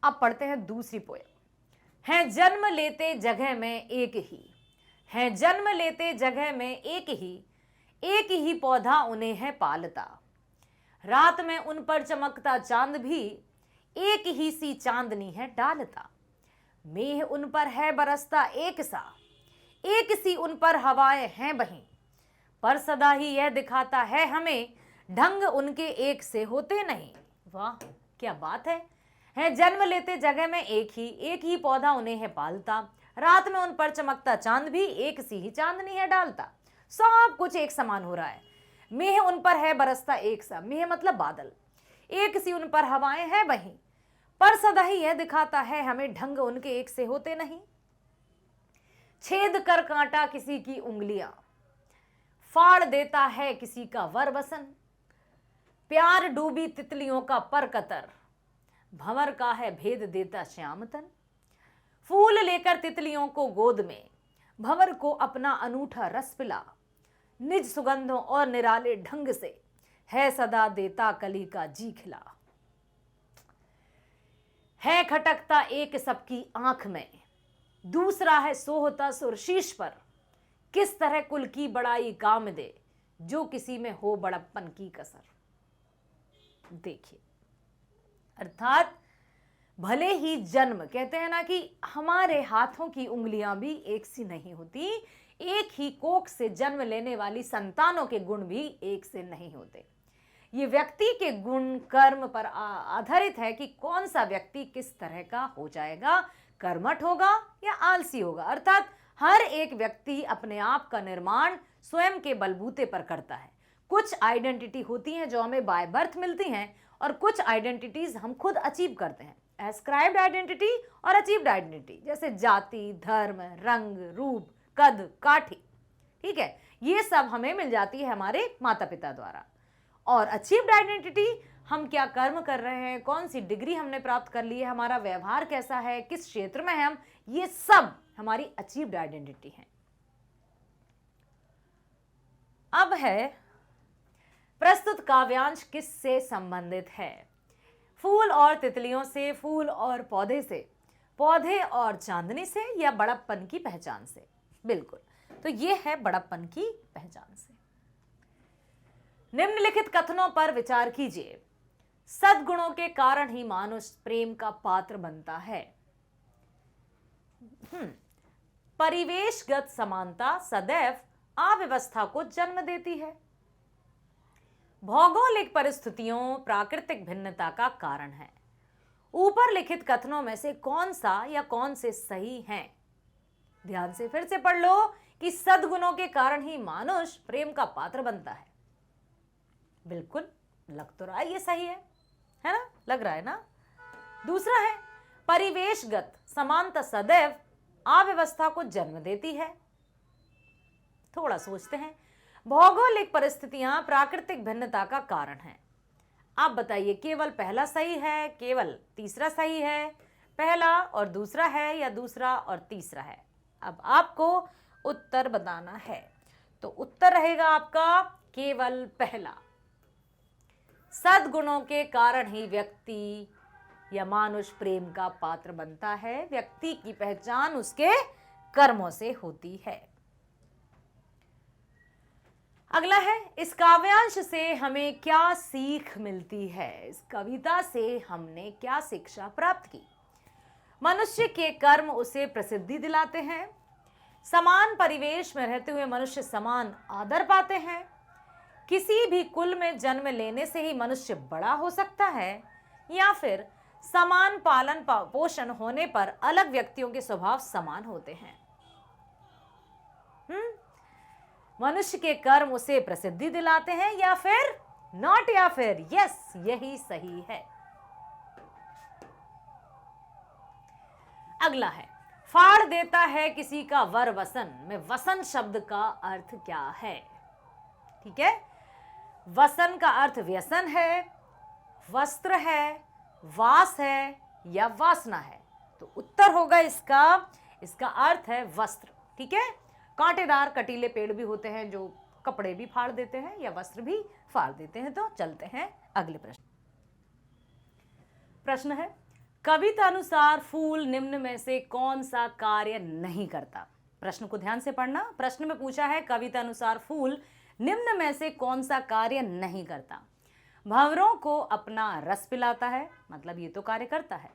अब पढ़ते हैं दूसरी पोएम। है जन्म लेते जगह में एक ही, है जन्म लेते जगह में एक ही पौधा उन्हें है पालता, रात में उन पर चमकता चांद भी एक ही सी चांदनी है डालता, मेह उन पर है बरसता एक सा, एक सी उन पर हवाएं हैं बहीं, पर सदा ही यह दिखाता है हमें ढंग उनके एक से होते नहीं। वाह क्या बात है जन्म लेते जगह में एक ही पौधा उन्हें है पालता, रात में उन पर चमकता चांद भी एक सी ही चांदनी है डालता, सब कुछ एक समान हो रहा है। मेह उन पर है बरसता एक सा, मेह मतलब बादल, एक सी उन पर हवाएं हैं वहीं, पर सदा ही यह दिखाता है हमें ढंग उनके एक से होते नहीं। छेद कर कांटा किसी की उंगलियां, फाड़ देता है किसी का वर बसन, प्यार डूबी तितलियों का पर कतर, भंवर का है भेद देता श्यामतन, फूल लेकर तितलियों को गोद में, भंवर को अपना अनूठा रस पिला, निज सुगंधों और निराले ढंग से है सदा देता कली का जी खिला, है खटकता एक सबकी आंख में, दूसरा है सोहता सुर शीश पर, किस तरह कुल की बड़ाई काम दे, जो किसी में हो बड़प्पन की कसर। देखिए, अर्थात भले ही जन्म, कहते हैं ना कि हमारे हाथों की उंगलियां भी एक सी नहीं होती, एक ही कोख से जन्म लेने वाली संतानों के गुण भी एक से नहीं होते। ये व्यक्ति के गुण कर्म पर आधारित है कि कौन सा व्यक्ति किस तरह का हो जाएगा, कर्मठ होगा या आलसी होगा। अर्थात हर एक व्यक्ति अपने आप का निर्माण स्वयं के बलबूते पर करता है। कुछ आइडेंटिटी होती हैं जो हमें बाय बर्थ मिलती हैं, और कुछ आइडेंटिटीज हम खुद अचीव करते हैं, एस्क्राइब्ड आइडेंटिटी और अचीव्ड आइडेंटिटी, जैसे जाति, धर्म, रंग, रूप, कद, काठी। ठीक है, ये सब हमें मिल जाती है हमारे माता पिता द्वारा। और अचीव्ड आइडेंटिटी, हम क्या कर्म कर रहे हैं, कौन सी डिग्री हमने प्राप्त कर ली है, हमारा व्यवहार कैसा है, किस क्षेत्र में है हम, ये सब हमारी अचीव्ड आइडेंटिटी है। अब है प्रस्तुत काव्यांश किससे संबंधित है? फूल और तितलियों से, फूल और पौधे से, पौधे और चांदनी से या बड़प्पन की पहचान से? बिल्कुल, तो ये है बड़प्पन की पहचान से। निम्नलिखित कथनों पर विचार कीजिए। सद्गुणों के कारण ही मनुष्य प्रेम का पात्र बनता है। परिवेशगत समानता सदैव अव्यवस्था को जन्म देती है। भौगोलिक परिस्थितियों प्राकृतिक भिन्नता का कारण है। ऊपर लिखित कथनों में से कौन सा या कौन से सही हैं? ध्यान से फिर से पढ़ लो कि सद्गुणों के कारण ही मनुष्य प्रेम का पात्र बनता है। बिल्कुल लग तो रहा है ये सही है ना? लग रहा है ना? दूसरा है परिवेशगत समानता सदैव अव्यवस्था को जन्म देती है। थोड़ा सोचते हैं। भौगोलिक परिस्थितियां प्राकृतिक भिन्नता का कारण है। आप बताइए केवल पहला सही है, केवल तीसरा सही है, पहला और दूसरा है या दूसरा और तीसरा है? अब आपको उत्तर बताना है। तो उत्तर रहेगा आपका केवल पहला। सद्गुणों के कारण ही व्यक्ति या मनुष्य प्रेम का पात्र बनता है। व्यक्ति की पहचान उसके कर्मों से होती है। अगला है, इस काव्यांश से हमें क्या सीख मिलती है? इस कविता से हमने क्या शिक्षा प्राप्त की? मनुष्य के कर्म उसे प्रसिद्धि दिलाते हैं। समान परिवेश में रहते हुए मनुष्य समान आदर पाते हैं। किसी भी कुल में जन्म लेने से ही मनुष्य बड़ा हो सकता है, या फिर समान पालन पोषण होने पर अलग व्यक्तियों के स्वभाव समान होते हैं। मनुष्य के कर्म उसे प्रसिद्धि दिलाते हैं, या फिर नॉट, या फिर यस, यही सही है। अगला है, फाड़ देता है किसी का वर वसन में वसन शब्द का अर्थ क्या है? ठीक है, वसन का अर्थ व्यसन है, वस्त्र है, वास है या वासना है? तो उत्तर होगा इसका अर्थ है वस्त्र। ठीक है, कांटेदार कटीले पेड़ भी होते हैं जो कपड़े भी फाड़ देते हैं या वस्त्र भी फाड़ देते हैं। तो चलते हैं अगले प्रश्न है, कविता अनुसार फूल निम्न में से कौन सा कार्य नहीं करता? प्रश्न को ध्यान से पढ़ना। प्रश्न में पूछा है कविता अनुसार फूल निम्न में से कौन सा कार्य नहीं करता? भंवरों को अपना रस पिलाता है, मतलब ये तो कार्य करता है।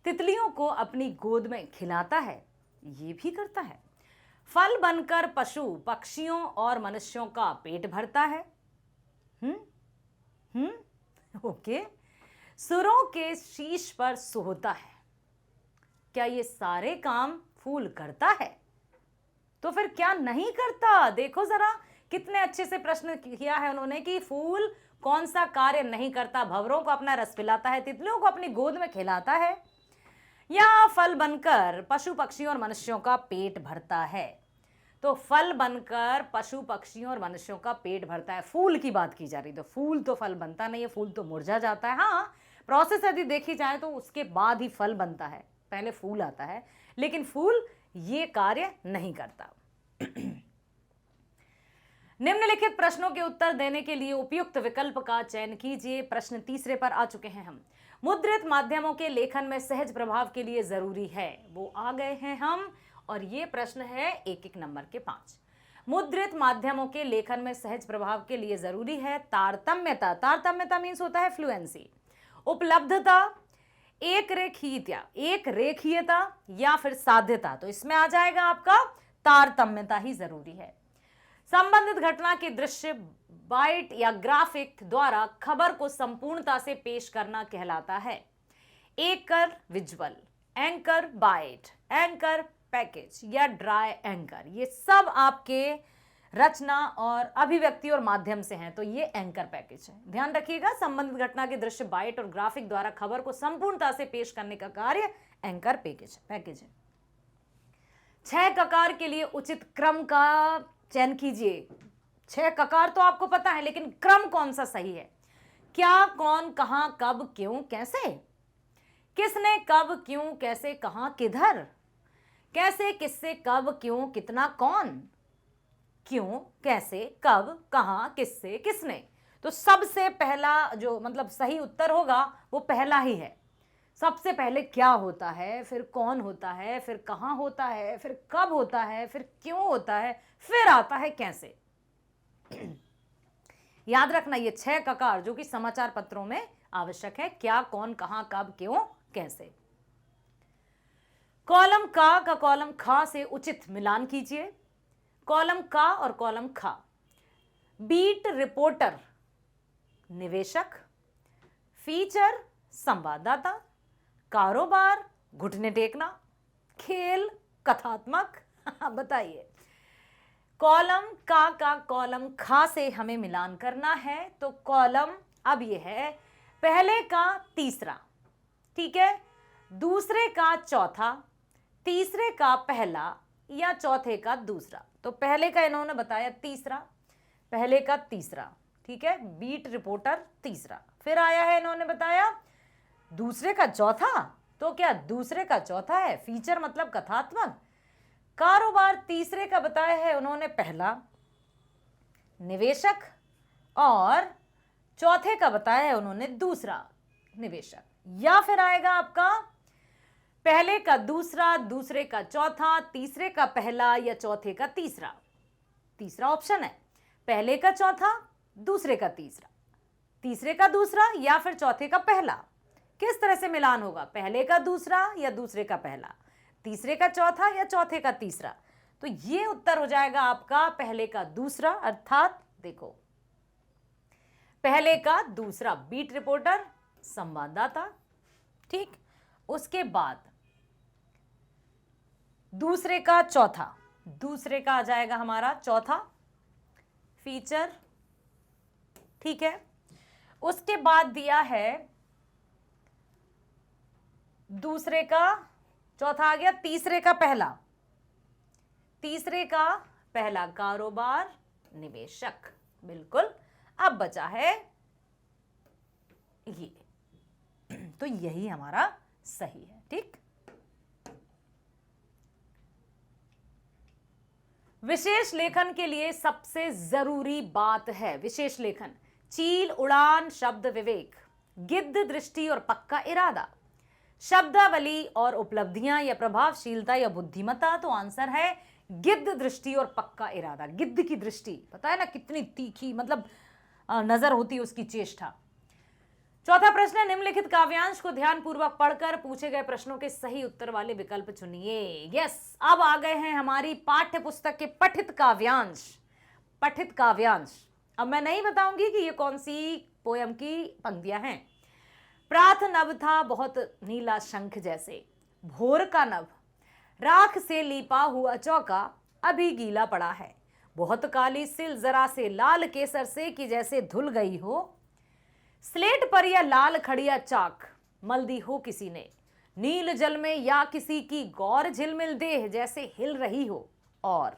तितलियों को अपनी गोद में खिलाता है, ये भी करता है। फल बनकर पशु पक्षियों और मनुष्यों का पेट भरता है। ओके। सुरों के शीश पर सोता है। क्या ये सारे काम फूल करता है? तो फिर क्या नहीं करता? देखो जरा कितने अच्छे से प्रश्न किया है उन्होंने कि फूल कौन सा कार्य नहीं करता? भंवरों को अपना रस पिलाता है, तितलियों को अपनी गोद में खिलाता है, या फल बनकर पशु पक्षियों और मनुष्यों का पेट भरता है। तो फल बनकर पशु पक्षियों और मनुष्यों का पेट भरता है। फूल की बात की जा रही, तो फूल तो फल बनता नहीं है, फूल तो मुरझा जाता है। हाँ, प्रोसेस यदि देखी जाए तो उसके बाद ही फल बनता है, पहले फूल आता है, लेकिन फूल ये कार्य नहीं करता। निम्नलिखित प्रश्नों के उत्तर देने के लिए उपयुक्त विकल्प का चयन कीजिए। प्रश्न तीसरे पर आ चुके हैं हम। मुद्रित माध्यमों के लेखन में सहज प्रभाव के लिए जरूरी है, वो आ गए हैं हम, और ये प्रश्न है 1-1 नंबर के 5। मुद्रित माध्यमों के लेखन में सहज प्रभाव के लिए जरूरी है तारतम्यता। तारतम्यता मीन्स होता है फ्लुएंसी, उपलब्धता, एक रेखीयता या फिर साध्यता। तो इसमें आ जाएगा आपका तारतम्यता ही जरूरी है। संबंधित घटना के दृश्य बाइट या ग्राफिक द्वारा खबर को संपूर्णता से पेश करना कहलाता है। एकर visual, anchor bite, anchor package या ड्राई एंकर, ये सब आपके रचना और अभिव्यक्ति और माध्यम से हैं, तो ये एंकर पैकेज है। ध्यान रखिएगा, संबंधित घटना के दृश्य बाइट और ग्राफिक द्वारा खबर को संपूर्णता से पेश करने का कार्य एंकर पैकेज है। 6 ककार के लिए उचित क्रम का चयन कीजिए। 6 ककार तो आपको पता है, लेकिन क्रम कौन सा सही है? क्या, कौन, कहां, कब, क्यों, कैसे? किसने, कब, क्यों, कैसे, कहां, किधर? कैसे, किससे, कब, क्यों, कितना, कौन? क्यों, कैसे, कब, कहां, किससे, किसने? तो सबसे पहला जो मतलब सही उत्तर होगा वो पहला ही है। सबसे पहले क्या होता है, फिर कौन होता है, फिर कहाँ होता है, फिर कब होता है, फिर क्यों होता है, फिर आता है कैसे। याद रखना ये 6 ककार जो कि समाचार पत्रों में आवश्यक है, क्या, कौन, कहां, कब, क्यों, कैसे। कॉलम का कॉलम खा से उचित मिलान कीजिए। कॉलम का और कॉलम खा। बीट रिपोर्टर निवेशक, फीचर संवाददाता, कारोबार घुटने टेकना, खेल कथात्मक। बताइए, कॉलम का कॉलम खा से हमें मिलान करना है, तो कॉलम अब ये है पहले का तीसरा, ठीक है, दूसरे का चौथा, तीसरे का पहला या चौथे का दूसरा। तो पहले का इन्होंने बताया तीसरा, पहले का तीसरा, ठीक है, बीट रिपोर्टर तीसरा। फिर आया है इन्होंने बताया दूसरे का चौथा, तो क्या दूसरे का चौथा है, फीचर मतलब कथात्मक। कारोबार तीसरे का बताया है उन्होंने पहला, निवेशक, और चौथे का बताया है उन्होंने दूसरा, निवेशक। या फिर आएगा आपका पहले का दूसरा, दूसरे का चौथा, तीसरे का पहला या चौथे का तीसरा। तीसरा ऑप्शन है, पहले का चौथा, दूसरे का तीसरा, तीसरे का दूसरा या फिर चौथे का पहला। किस तरह से मिलान होगा, पहले का दूसरा या दूसरे का पहला, तीसरे का चौथा या चौथे का तीसरा। तो ये उत्तर हो जाएगा आपका पहले का दूसरा, अर्थात देखो पहले का दूसरा बीट रिपोर्टर संवाददाता, ठीक। उसके बाद दूसरे का चौथा, दूसरे का आ जाएगा हमारा चौथा, फीचर, ठीक है। उसके बाद दिया है दूसरे का चौथा आ गया, तीसरे का पहला, तीसरे का पहला कारोबार निवेशक, बिल्कुल। अब बचा है ये, तो यही हमारा सही है, ठीक। विशेष लेखन के लिए सबसे जरूरी बात है विशेष लेखन, चील उड़ान शब्द विवेक, गिद्ध दृष्टि और पक्का इरादा, शब्दावली और उपलब्धियां या प्रभावशीलता या बुद्धिमत्ता। तो आंसर है गिद्ध दृष्टि और पक्का इरादा। गिद्ध की दृष्टि पता है ना कितनी तीखी, मतलब नजर होती है उसकी चेष्टा। चौथा प्रश्न है, निम्नलिखित काव्यांश को ध्यानपूर्वक पढ़कर पूछे गए प्रश्नों के सही उत्तर वाले विकल्प चुनिए। यस, अब आ गए हैं हमारी पाठ्य पुस्तक के पठित काव्यांश। पठित काव्यांश, अब मैं नहीं बताऊंगी कि ये कौन सी पोयम की पंक्तियां हैं। प्रात नभ था बहुत नीला शंख जैसे, भोर का नभ राख से लीपा हुआ चौका अभी गीला पड़ा है, बहुत काली सिल जरा से लाल केसर से कि जैसे धुल गई हो, स्लेट पर या लाल खड़िया चाक मल दी हो किसी ने, नील जल में या किसी की गौर झिलमिल देह जैसे हिल रही हो, और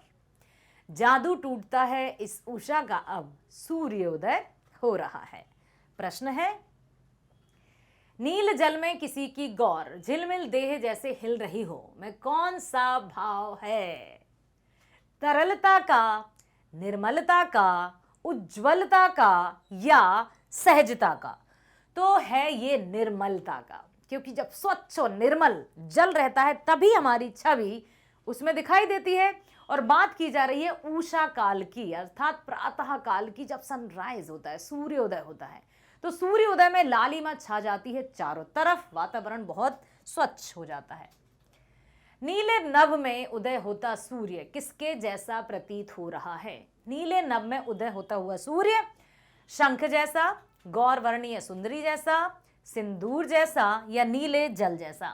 जादू टूटता है इस उषा का अब सूर्योदय हो रहा है। प्रश्न है, नील जल में किसी की गौर झिलमिल देह जैसे हिल रही हो में कौन सा भाव है? तरलता का, निर्मलता का, उज्ज्वलता का या सहजता का? तो है ये निर्मलता का, क्योंकि जब स्वच्छ और निर्मल जल रहता है तभी हमारी छवि उसमें दिखाई देती है। और बात की जा रही है उषा काल की, अर्थात प्रातः काल की, जब सनराइज होता है, सूर्योदय होता है। तो सूर्योदय में लालिमा छा जाती है चारों तरफ, वातावरण बहुत स्वच्छ हो जाता है। नीले नभ में उदय होता सूर्य किसके जैसा प्रतीत हो रहा है? नीले नभ में उदय होता हुआ सूर्य शंख जैसा, गौर वर्णीय सुंदरी जैसा, सिंदूर जैसा या नीले जल जैसा?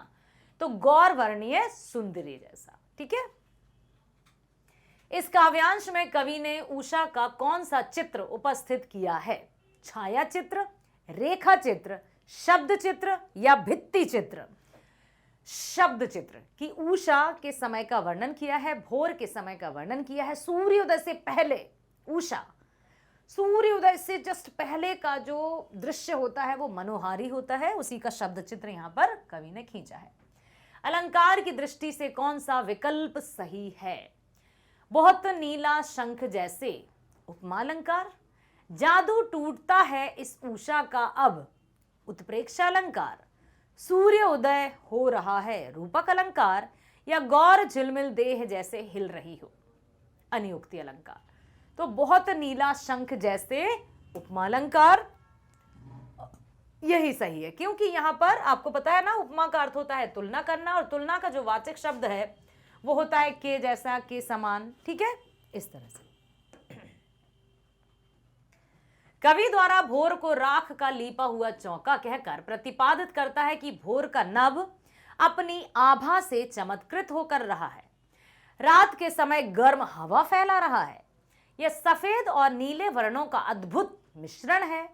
तो गौर वर्णीय सुंदरी जैसा, ठीक है। इस काव्यांश में कवि ने उषा का कौन सा चित्र उपस्थित किया है? छाया चित्र, रेखा चित्र, शब्द चित्र या भित्ति चित्र? शब्द चित्र की उषा के समय का वर्णन किया है, भोर के समय का वर्णन किया है, सूर्योदय से पहले उषा, सूर्योदय से जस्ट पहले का जो दृश्य होता है वो मनोहारी होता है, उसी का शब्द चित्र यहां पर कवि ने खींचा है। अलंकार की दृष्टि से कौन सा विकल्प सही है? बहुत नीला शंख जैसे उपमा अलंकार, जादू टूटता है इस उषा का अब उत्प्रेक्षा अलंकार, सूर्य उदय हो रहा है, रूपक अलंकार, या गौर झिलमिल देह जैसे हिल रही हो, अनियुक्ति अलंकार। तो बहुत नीला शंख जैसे उपमा अलंकार, यही सही है, क्योंकि यहां पर आपको पता है ना, उपमा का अर्थ होता है तुलना करना, और तुलना का जो वाचक शब्द है वो होता है के जैसा, के समान। ठीक है, इस तरह से कवि द्वारा भोर को राख का लीपा हुआ चौका कहकर प्रतिपादित करता है कि भोर का नभ अपनी आभा से चमत्कृत होकर रहा है, रात के समय गर्म हवा फैला रहा है। यह सफेद और नीले वर्णों का अद्भुत मिश्रण है,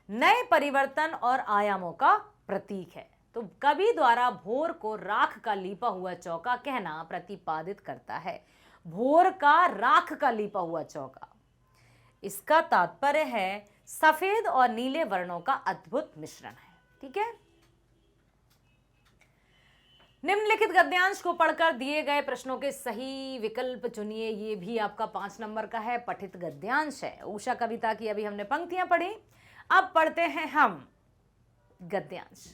नए परिवर्तन और आयामों का प्रतीक है। तो कवि द्वारा भोर को राख का लीपा हुआ चौका कहना प्रतिपादित करता है, भोर का राख का लीपा हुआ चौका, इसका तात्पर्य है सफेद और नीले वर्णों का अद्भुत मिश्रण है। ठीक है, निम्नलिखित गद्यांश को पढ़कर दिए गए प्रश्नों के सही विकल्प चुनिए। ये भी आपका 5 नंबर का है, पठित गद्यांश है। उषा कविता की अभी हमने पंक्तियां पढ़ी, अब पढ़ते हैं हम गद्यांश।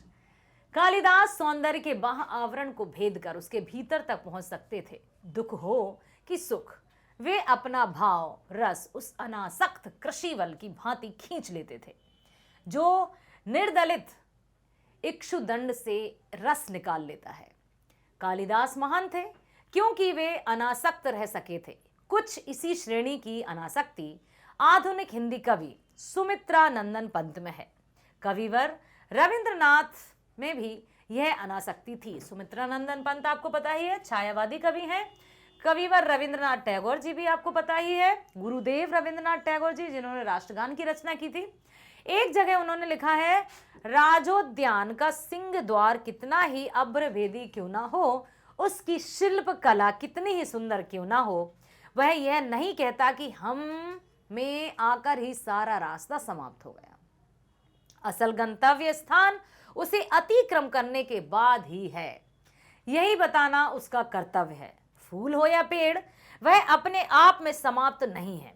कालिदास सौंदर्य के बाह्य आवरण को भेद कर उसके भीतर तक पहुंच सकते थे। दुख हो कि सुख, वे अपना भाव रस उस अनासक्त कृषिवल की भांति खींच लेते थे, जो निर्दलित इक्षुदंड से रस निकाल लेता है। कालिदास महान थे क्योंकि वे अनासक्त रह सके थे। कुछ इसी श्रेणी की अनासक्ति आधुनिक हिंदी कवि सुमित्रा नंदन पंत में है। कविवर रविंद्रनाथ में भी यह अनासक्ति थी। सुमित्रा नंदन पंत आपको पता ही है, छायावादी कवि हैं। कविवर रविंद्रनाथ टैगोर जी भी आपको पता ही है, गुरुदेव रविंद्रनाथ टैगोर जी, जिन्होंने राष्ट्रगान की रचना की थी। एक जगह उन्होंने लिखा है, राजोद्यान का सिंह द्वार कितना ही अभ्रभेदी क्यों ना हो, उसकी शिल्प कला कितनी ही सुंदर क्यों ना हो, वह यह नहीं कहता कि हम में आकर ही सारा रास्ता समाप्त हो गया। असल गंतव्य स्थान उसे अतिक्रम करने के बाद ही है, यही बताना उसका कर्तव्य है। फूल हो या पेड़, वह अपने आप में समाप्त नहीं है,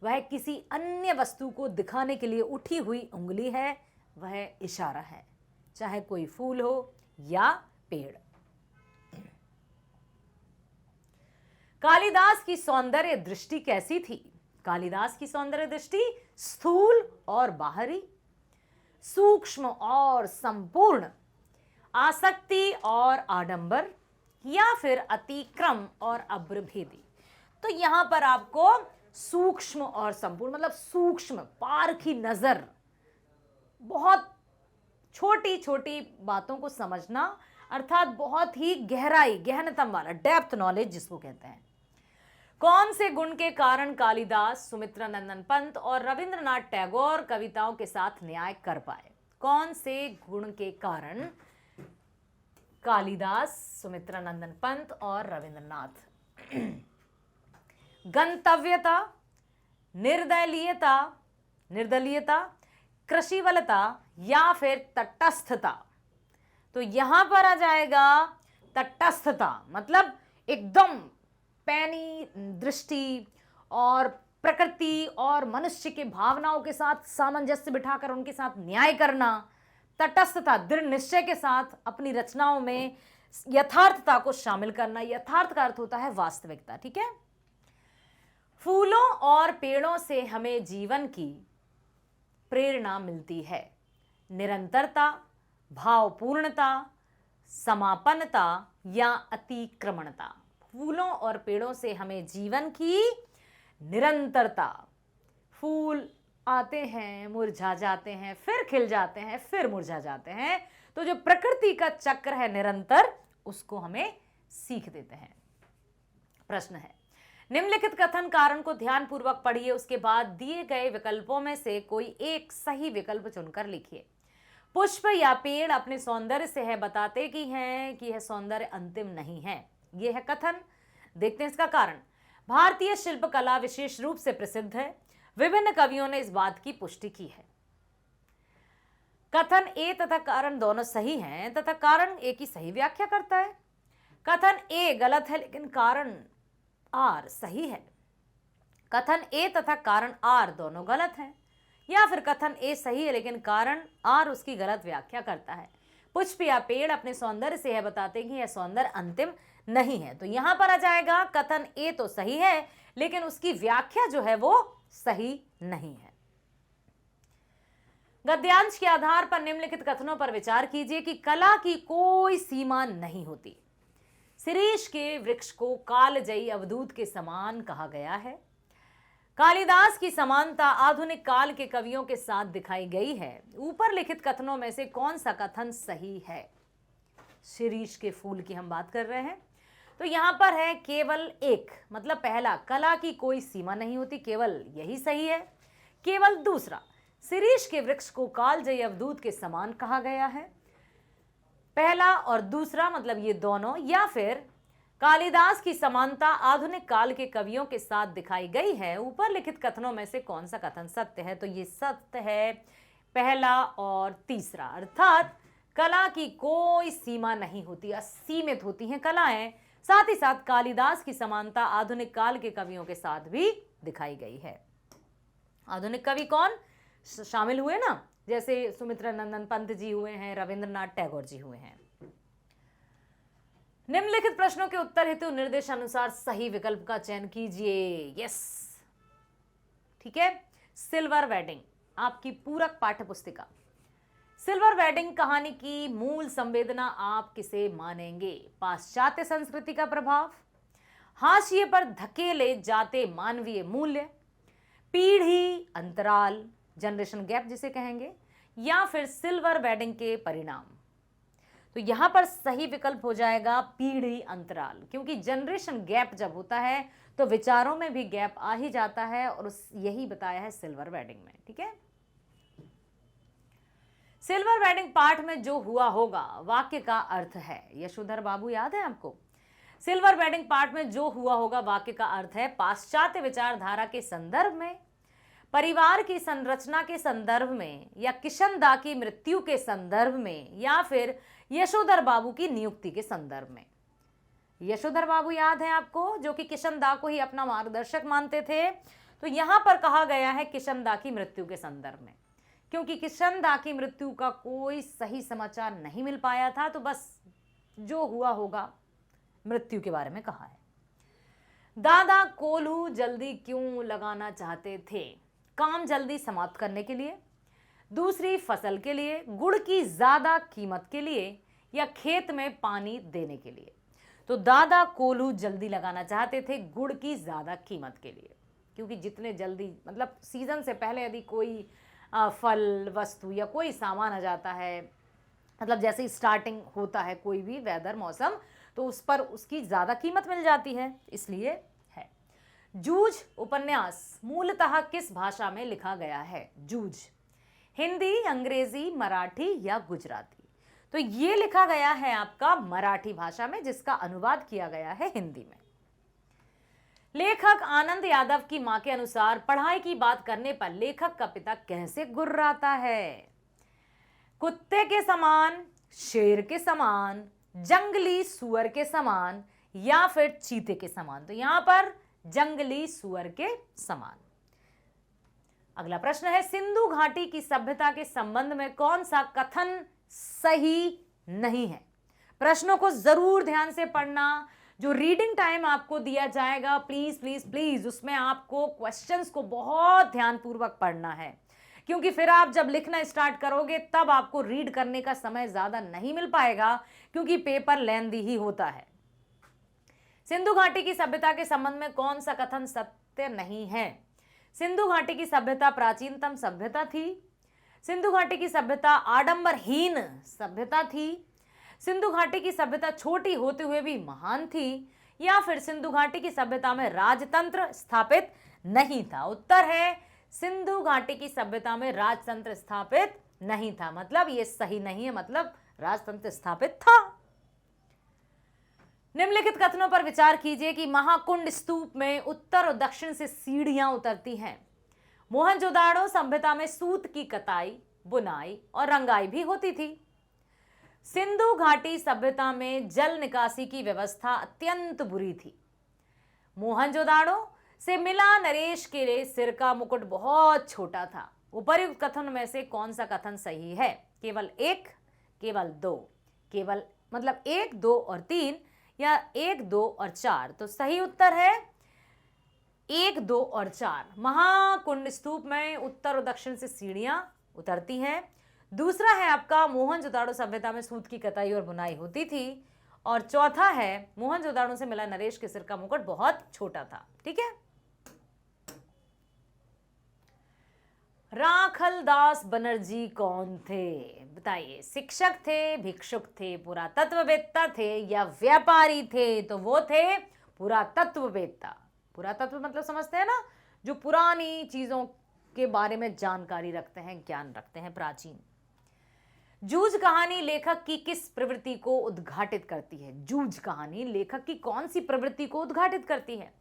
वह किसी अन्य वस्तु को दिखाने के लिए उठी हुई उंगली है, वह इशारा है, चाहे कोई फूल हो या पेड़। कालिदास की सौंदर्य दृष्टि कैसी थी? कालिदास की सौंदर्य दृष्टि स्थूल और बाहरी, सूक्ष्म और संपूर्ण, आसक्ति और आडंबर, या फिर अतिक्रम और अभ्रभेदी। तो यहां पर आपको सूक्ष्म और संपूर्ण, मतलब सूक्ष्म पारखी नजर, बहुत छोटी छोटी बातों को समझना, अर्थात बहुत ही गहराई, गहनतम वाला, डेप्थ नॉलेज जिसको कहते हैं। कौन से गुण के कारण कालिदास, सुमित्रा नंदन पंत और रविंद्रनाथ टैगोर कविताओं के साथ न्याय कर पाए? कौन से गुण के कारण कालिदास, सुमित्रा नंदन पंत और रविंद्रनाथ? गंतव्यता, निर्दलीयता, कृषिवलता, या फिर तटस्थता। तो यहां पर आ जाएगा तटस्थता, मतलब एकदम पैनी दृष्टि और प्रकृति और मनुष्य के भावनाओं के साथ सामंजस्य बिठाकर उनके साथ न्याय करना। तटस्थता, दृढ़ निश्चय के साथ अपनी रचनाओं में यथार्थता को शामिल करना। यथार्थ का अर्थ होता है वास्तविकता। ठीक है, फूलों और पेड़ों से हमें जीवन की प्रेरणा मिलती है। निरंतरता, भावपूर्णता, समापनता या अतिक्रमणता। फूलों और पेड़ों से हमें जीवन की निरंतरता, फूल आते हैं, मुरझा जाते हैं, फिर खिल जाते हैं, फिर मुरझा जाते हैं, तो जो प्रकृति का चक्र है निरंतर, उसको हमें सीख देते हैं। प्रश्न है, निम्नलिखित कथन कारण को ध्यानपूर्वक पढ़िए, उसके बाद दिए गए विकल्पों में से कोई एक सही विकल्प चुनकर लिखिए। पुष्प या पेड़ अपने सौंदर्य से है बताते कि हैं कि यह सौंदर्य अंतिम नहीं है। यह है कथन। देखते हैं इसका कारण। भारतीय शिल्पकला विशेष रूप से प्रसिद्ध है। विभिन्न कवियों ने इस बात की पुष्टि की है। कथन ए तथा कारण दोनों सही हैं तथा कारण ए की सही व्याख्या करता है। कथन ए गलत है लेकिन कारण आर सही है। कथन ए तथा कारण आर दोनों गलत हैं, या फिर कथन ए सही है लेकिन कारण आर उसकी गलत व्याख्या करता है। पुष्प या पेड़ अपने सौंदर्य से यह बताते हैं कि यह सौंदर्य अंतिम नहीं है। तो यहां पर आ जाएगा कथन ए तो सही है, लेकिन उसकी व्याख्या जो है वो सही नहीं है। गद्यांश के आधार पर निम्नलिखित कथनों पर विचार कीजिए कि कला की कोई सीमा नहीं होती। शिरीष के वृक्ष को कालजयी अवधूत के समान कहा गया है। कालिदास की समानता आधुनिक काल के कवियों के साथ दिखाई गई है। ऊपर लिखित कथनों में से कौन सा कथन सही है? शिरीष के फूल की हम बात कर रहे हैं, तो यहां पर है केवल एक, मतलब पहला कला की कोई सीमा नहीं होती, केवल यही सही है। केवल दूसरा शिरीष के वृक्ष को कालजयी अवधूत के समान कहा गया है। पहला और दूसरा मतलब ये दोनों, या फिर कालिदास की समानता आधुनिक काल के कवियों के साथ दिखाई गई है। ऊपर लिखित कथनों में से कौन सा कथन सत्य है? तो ये सत्य है पहला और तीसरा, अर्थात कला की कोई सीमा नहीं होती, असीमित होती हैं कलाएं। साथ ही साथ कालिदास की समानता आधुनिक काल के कवियों के साथ भी दिखाई गई है। आधुनिक कवि कौन शामिल हुए ना, जैसे सुमित्रा नंदन पंत जी हुए हैं, रविंद्रनाथ टैगोर जी हुए हैं। निम्नलिखित प्रश्नों के उत्तर हेतु निर्देशानुसार सही विकल्प का चयन कीजिए। यस, ठीक है। सिल्वर वेडिंग आपकी पूरक पाठ्य पुस्तिका। सिल्वर वेडिंग कहानी की मूल संवेदना आप किसे मानेंगे? पाश्चात्य संस्कृति का प्रभाव, हाशिए पर धकेले जाते मानवीय मूल्य, पीढ़ी अंतराल जनरेशन गैप जिसे कहेंगे, या फिर सिल्वर वेडिंग के परिणाम? तो यहां पर सही विकल्प हो जाएगा पीढ़ी अंतराल, क्योंकि जनरेशन गैप जब होता है तो विचारों में भी गैप आ ही जाता है, और यही बताया है सिल्वर वेडिंग में। ठीक है, सिल्वर वेडिंग पाठ में जो हुआ होगा वाक्य का अर्थ है। यशोधर बाबू याद है आपको? सिल्वर वेडिंग पाठ में जो हुआ होगा वाक्य का अर्थ है पाश्चात्य विचारधारा के संदर्भ में, परिवार की संरचना के संदर्भ में, या किशन दा की मृत्यु के संदर्भ में, या फिर यशोधर बाबू की नियुक्ति के संदर्भ में। यशोधर बाबू याद है आपको, जो कि किशन दा को ही अपना मार्गदर्शक मानते थे। तो यहां पर कहा गया है किशन दा की मृत्यु के संदर्भ में, क्योंकि किशन दा की मृत्यु का कोई सही समाचार नहीं मिल पाया था, तो बस जो हुआ होगा मृत्यु के बारे में कहा है। दादा कोल्हू जल्दी क्यों लगाना चाहते थे? काम जल्दी समाप्त करने के लिए, दूसरी फसल के लिए, गुड़ की ज्यादा कीमत के लिए, या खेत में पानी देने के लिए? तो दादा कोल्हू जल्दी लगाना चाहते थे गुड़ की ज्यादा कीमत के लिए, क्योंकि जितने जल्दी मतलब सीजन से पहले यदि कोई फल वस्तु या कोई सामान आ जाता है, मतलब जैसे ही स्टार्टिंग होता है कोई भी वेदर मौसम, तो उस पर उसकी ज्यादा कीमत मिल जाती है, इसलिए है। जूझ उपन्यास मूलतः किस भाषा में लिखा गया है? जूझ हिंदी, अंग्रेजी, मराठी या गुजराती? तो ये लिखा गया है आपका मराठी भाषा में, जिसका अनुवाद किया गया है हिंदी में। लेखक आनंद यादव की मां के अनुसार पढ़ाई की बात करने पर लेखक का पिता कैसे गुर्राता है? कुत्ते के समान, शेर के समान, जंगली सुअर के समान, या फिर चीते के समान? तो यहां पर जंगली सुअर के समान। अगला प्रश्न है, सिंधु घाटी की सभ्यता के संबंध में कौन सा कथन सही नहीं है? प्रश्नों को जरूर ध्यान से पढ़ना। जो रीडिंग टाइम आपको दिया जाएगा, प्लीज प्लीज प्लीज उसमें आपको क्वेश्चंस को बहुत ध्यानपूर्वक पढ़ना है, क्योंकि फिर आप जब लिखना स्टार्ट करोगे तब आपको रीड करने का समय ज्यादा नहीं मिल पाएगा, क्योंकि पेपर लेंथी ही होता है। सिंधु घाटी की सभ्यता के संबंध में कौन सा कथन सत्य नहीं है? सिंधु घाटी की सभ्यता प्राचीनतम सभ्यता थी, सिंधु घाटी की सभ्यता आडंबरहीन सभ्यता थी, सिंधु घाटी की सभ्यता छोटी होते हुए भी महान थी, या फिर सिंधु घाटी की सभ्यता में राजतंत्र स्थापित नहीं था? उत्तर है सिंधु घाटी की सभ्यता में राजतंत्र स्थापित नहीं था, मतलब ये सही नहीं है, मतलब राजतंत्र स्थापित था। निम्नलिखित कथनों पर विचार कीजिए कि महाकुंड स्तूप में उत्तर और दक्षिण से सीढ़ियां उतरती हैं। मोहनजोदाड़ो सभ्यता में सूत की कताई, बुनाई और रंगाई भी होती थी। सिंधु घाटी सभ्यता में जल निकासी की व्यवस्था अत्यंत बुरी थी। मोहनजोदाड़ो से मिला नरेश के लिए सिर का मुकुट बहुत छोटा था। उपर्युक्त कथन में से कौन सा कथन सही है? केवल एक, केवल 2, केवल मतलब 1, 2 और 3 या 1, 2 और 4। तो सही उत्तर है 1, 2 और 4। महाकुंड स्तूप में उत्तर और दक्षिण से सीढ़ियां उतरती हैं। दूसरा है आपका मोहनजोदाड़ो सभ्यता में सूत की कताई और बुनाई होती थी। और चौथा है मोहनजोदाड़ो से मिला नरेश के सिर का मुकुट बहुत छोटा था। ठीक है। राखलदास बनर्जी कौन थे? बताइए। शिक्षक थे, भिक्षुक थे, पुरातत्ववेत्ता थे या व्यापारी थे? तो वो थे पुरातत्ववेत्ता। पुरातत्व मतलब समझते हैं ना, जो पुरानी चीजों के बारे में जानकारी रखते हैं, ज्ञान रखते हैं, प्राचीन। जूझ कहानी लेखक की किस प्रवृत्ति को उद्घाटित करती है? जूझ कहानी लेखक की कौन सी प्रवृत्ति को उद्घाटित करती है?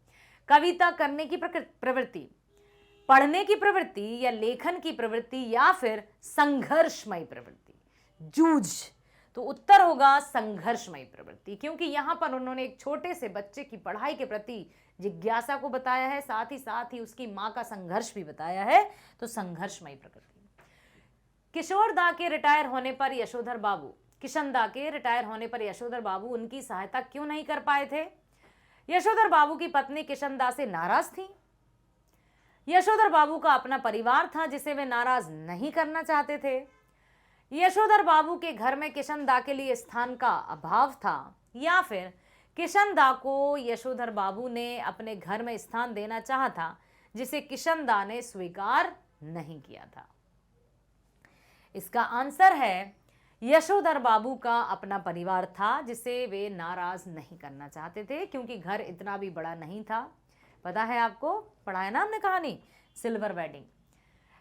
कविता करने की प्रवृत्ति, पढ़ने की प्रवृत्ति या लेखन की प्रवृत्ति या फिर संघर्षमय प्रवृत्ति? जूझ। तो उत्तर होगा संघर्षमय प्रवृत्ति, क्योंकि यहां पर उन्होंने एक छोटे से बच्चे की पढ़ाई के प्रति जिज्ञासा को बताया है, साथ ही उसकी मां का संघर्ष भी बताया है। तो संघर्षमय प्रवृत्ति। किशोर दा के रिटायर होने पर यशोधर बाबू, किशन दा के रिटायर होने पर यशोधर बाबू उनकी सहायता क्यों नहीं कर पाए थे? यशोधर बाबू की पत्नी किशन दा से नाराज थी। यशोधर बाबू का अपना परिवार था जिसे वे नाराज नहीं करना चाहते थे। यशोधर बाबू के घर में किशन दा के लिए स्थान का अभाव था, या फिर किशन दा को यशोधर बाबू ने अपने घर में स्थान देना चाहा था जिसे किशन दा ने स्वीकार नहीं किया था। इसका आंसर है यशोधर बाबू का अपना परिवार था जिसे वे नाराज नहीं करना चाहते थे, क्योंकि घर इतना भी बड़ा नहीं था। पता है आपको, पढ़ा है ना हमने कहानी सिल्वर वेडिंग।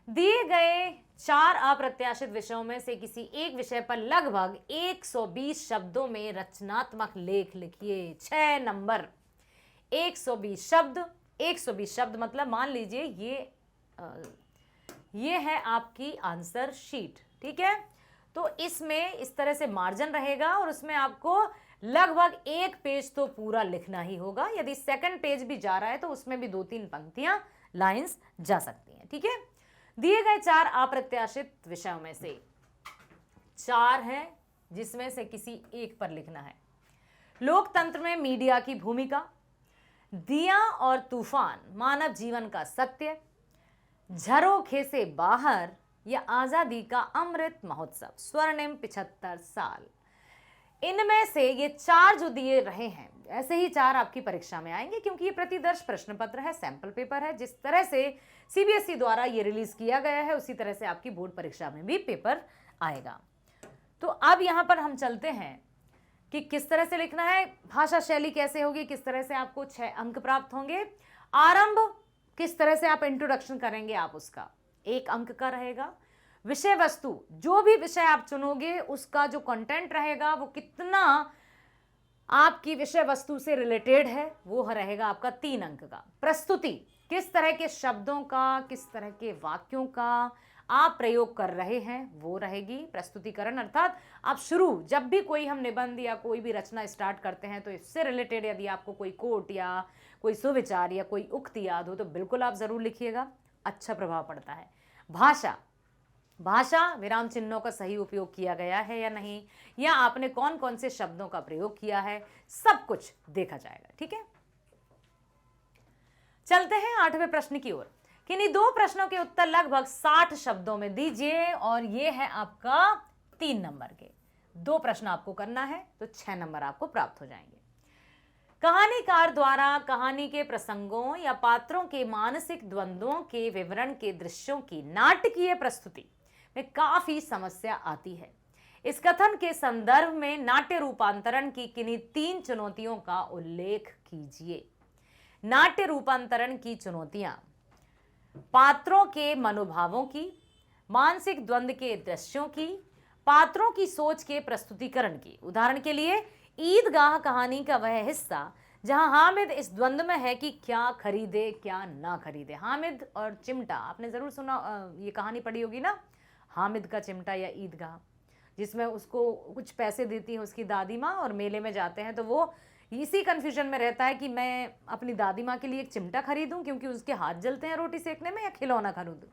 दिए गए 4 अप्रत्याशित विषयों में से किसी एक विषय पर लगभग 120 शब्दों में रचनात्मक लेख लिखिए। 6 नंबर। 120 शब्द। 120 शब्द मतलब मान लीजिए ये है आपकी आंसर शीट। ठीक है। तो इसमें इस तरह से मार्जिन रहेगा और उसमें आपको लगभग 1 पेज तो पूरा लिखना ही होगा। यदि सेकंड पेज भी जा रहा है तो उसमें भी 2-3 पंक्तियां, लाइंस जा सकती हैं। ठीक है। दिए गए 4 अप्रत्याशित विषयों में से 4 हैं जिसमें से किसी एक पर लिखना है। लोकतंत्र में मीडिया की भूमिका, दिया और तूफान, मानव जीवन का सत्य, झरोखे से बाहर या आजादी का अमृत महोत्सव, स्वर्णिम 75 साल। इनमें से ये 4 जो दिए रहे हैं, ऐसे ही 4 आपकी परीक्षा में आएंगे, क्योंकि ये प्रतिदर्श प्रश्न पत्र है, सैंपल पेपर है। जिस तरह से सीबीएसई द्वारा ये रिलीज किया गया है उसी तरह से आपकी बोर्ड परीक्षा में भी पेपर आएगा। तो अब यहां पर हम चलते हैं कि किस तरह से लिखना है, भाषा शैली कैसे होगी, किस तरह से आपको 6 अंक प्राप्त होंगे। आरंभ किस तरह से आप इंट्रोडक्शन करेंगे, आप उसका 1 अंक का रहेगा। विषय वस्तु, जो भी विषय आप चुनोगे उसका जो कंटेंट रहेगा वो कितना आपकी विषय वस्तु से रिलेटेड है, वो रहेगा आपका 3 अंक का। प्रस्तुति, किस तरह के शब्दों का, किस तरह के वाक्यों का आप प्रयोग कर रहे हैं, वो रहेगी प्रस्तुतिकरण। अर्थात आप जब भी कोई हम निबंध या कोई भी रचना स्टार्ट करते हैं तो इससे रिलेटेड यदि आपको कोई कोट या कोई सुविचार या कोई उक्ति याद हो तो बिल्कुल आप जरूर लिखिएगा, अच्छा प्रभाव पड़ता है। भाषा, विराम चिन्हों का सही उपयोग किया गया है या नहीं, या आपने कौन कौन से शब्दों का प्रयोग किया है, सब कुछ देखा जाएगा। ठीक है। चलते हैं 8वें प्रश्न की ओर। किन्हीं 2 प्रश्नों के उत्तर लगभग 60 शब्दों में दीजिए, और ये है आपका 3 नंबर के। 2 प्रश्न आपको करना है तो 6 नंबर आपको प्राप्त हो जाएंगे। कहानीकार द्वारा कहानी के प्रसंगों या पात्रों के मानसिक द्वंद्वों के विवरण के दृश्यों की नाटकीय प्रस्तुति में काफी समस्या आती है। इस कथन के संदर्भ में नाट्य रूपांतरण की किन्हीं 3 चुनौतियों का उल्लेख कीजिए। नाट्य रूपांतरण की चुनौतियां, पात्रों के मनोभावों की, मानसिक द्वंद्व के दृश्यों की, पात्रों की सोच के प्रस्तुतिकरण की। उदाहरण के लिए ईदगाह कहानी का वह हिस्सा जहां हामिद इस द्वंद्व में है कि क्या खरीदे क्या ना खरीदे। हामिद और चिमटा, आपने जरूर सुना, ये कहानी पढ़ी होगी ना, हामिद का चिमटा या ईदगाह, जिसमें उसको कुछ पैसे देती है उसकी दादी माँ और मेले में जाते हैं तो वो इसी कंफ्यूजन में रहता है कि मैं अपनी दादी माँ के लिए एक चिमटा खरीदूं क्योंकि उसके हाथ जलते हैं रोटी सेकने में, या खिलौना खरीदूं।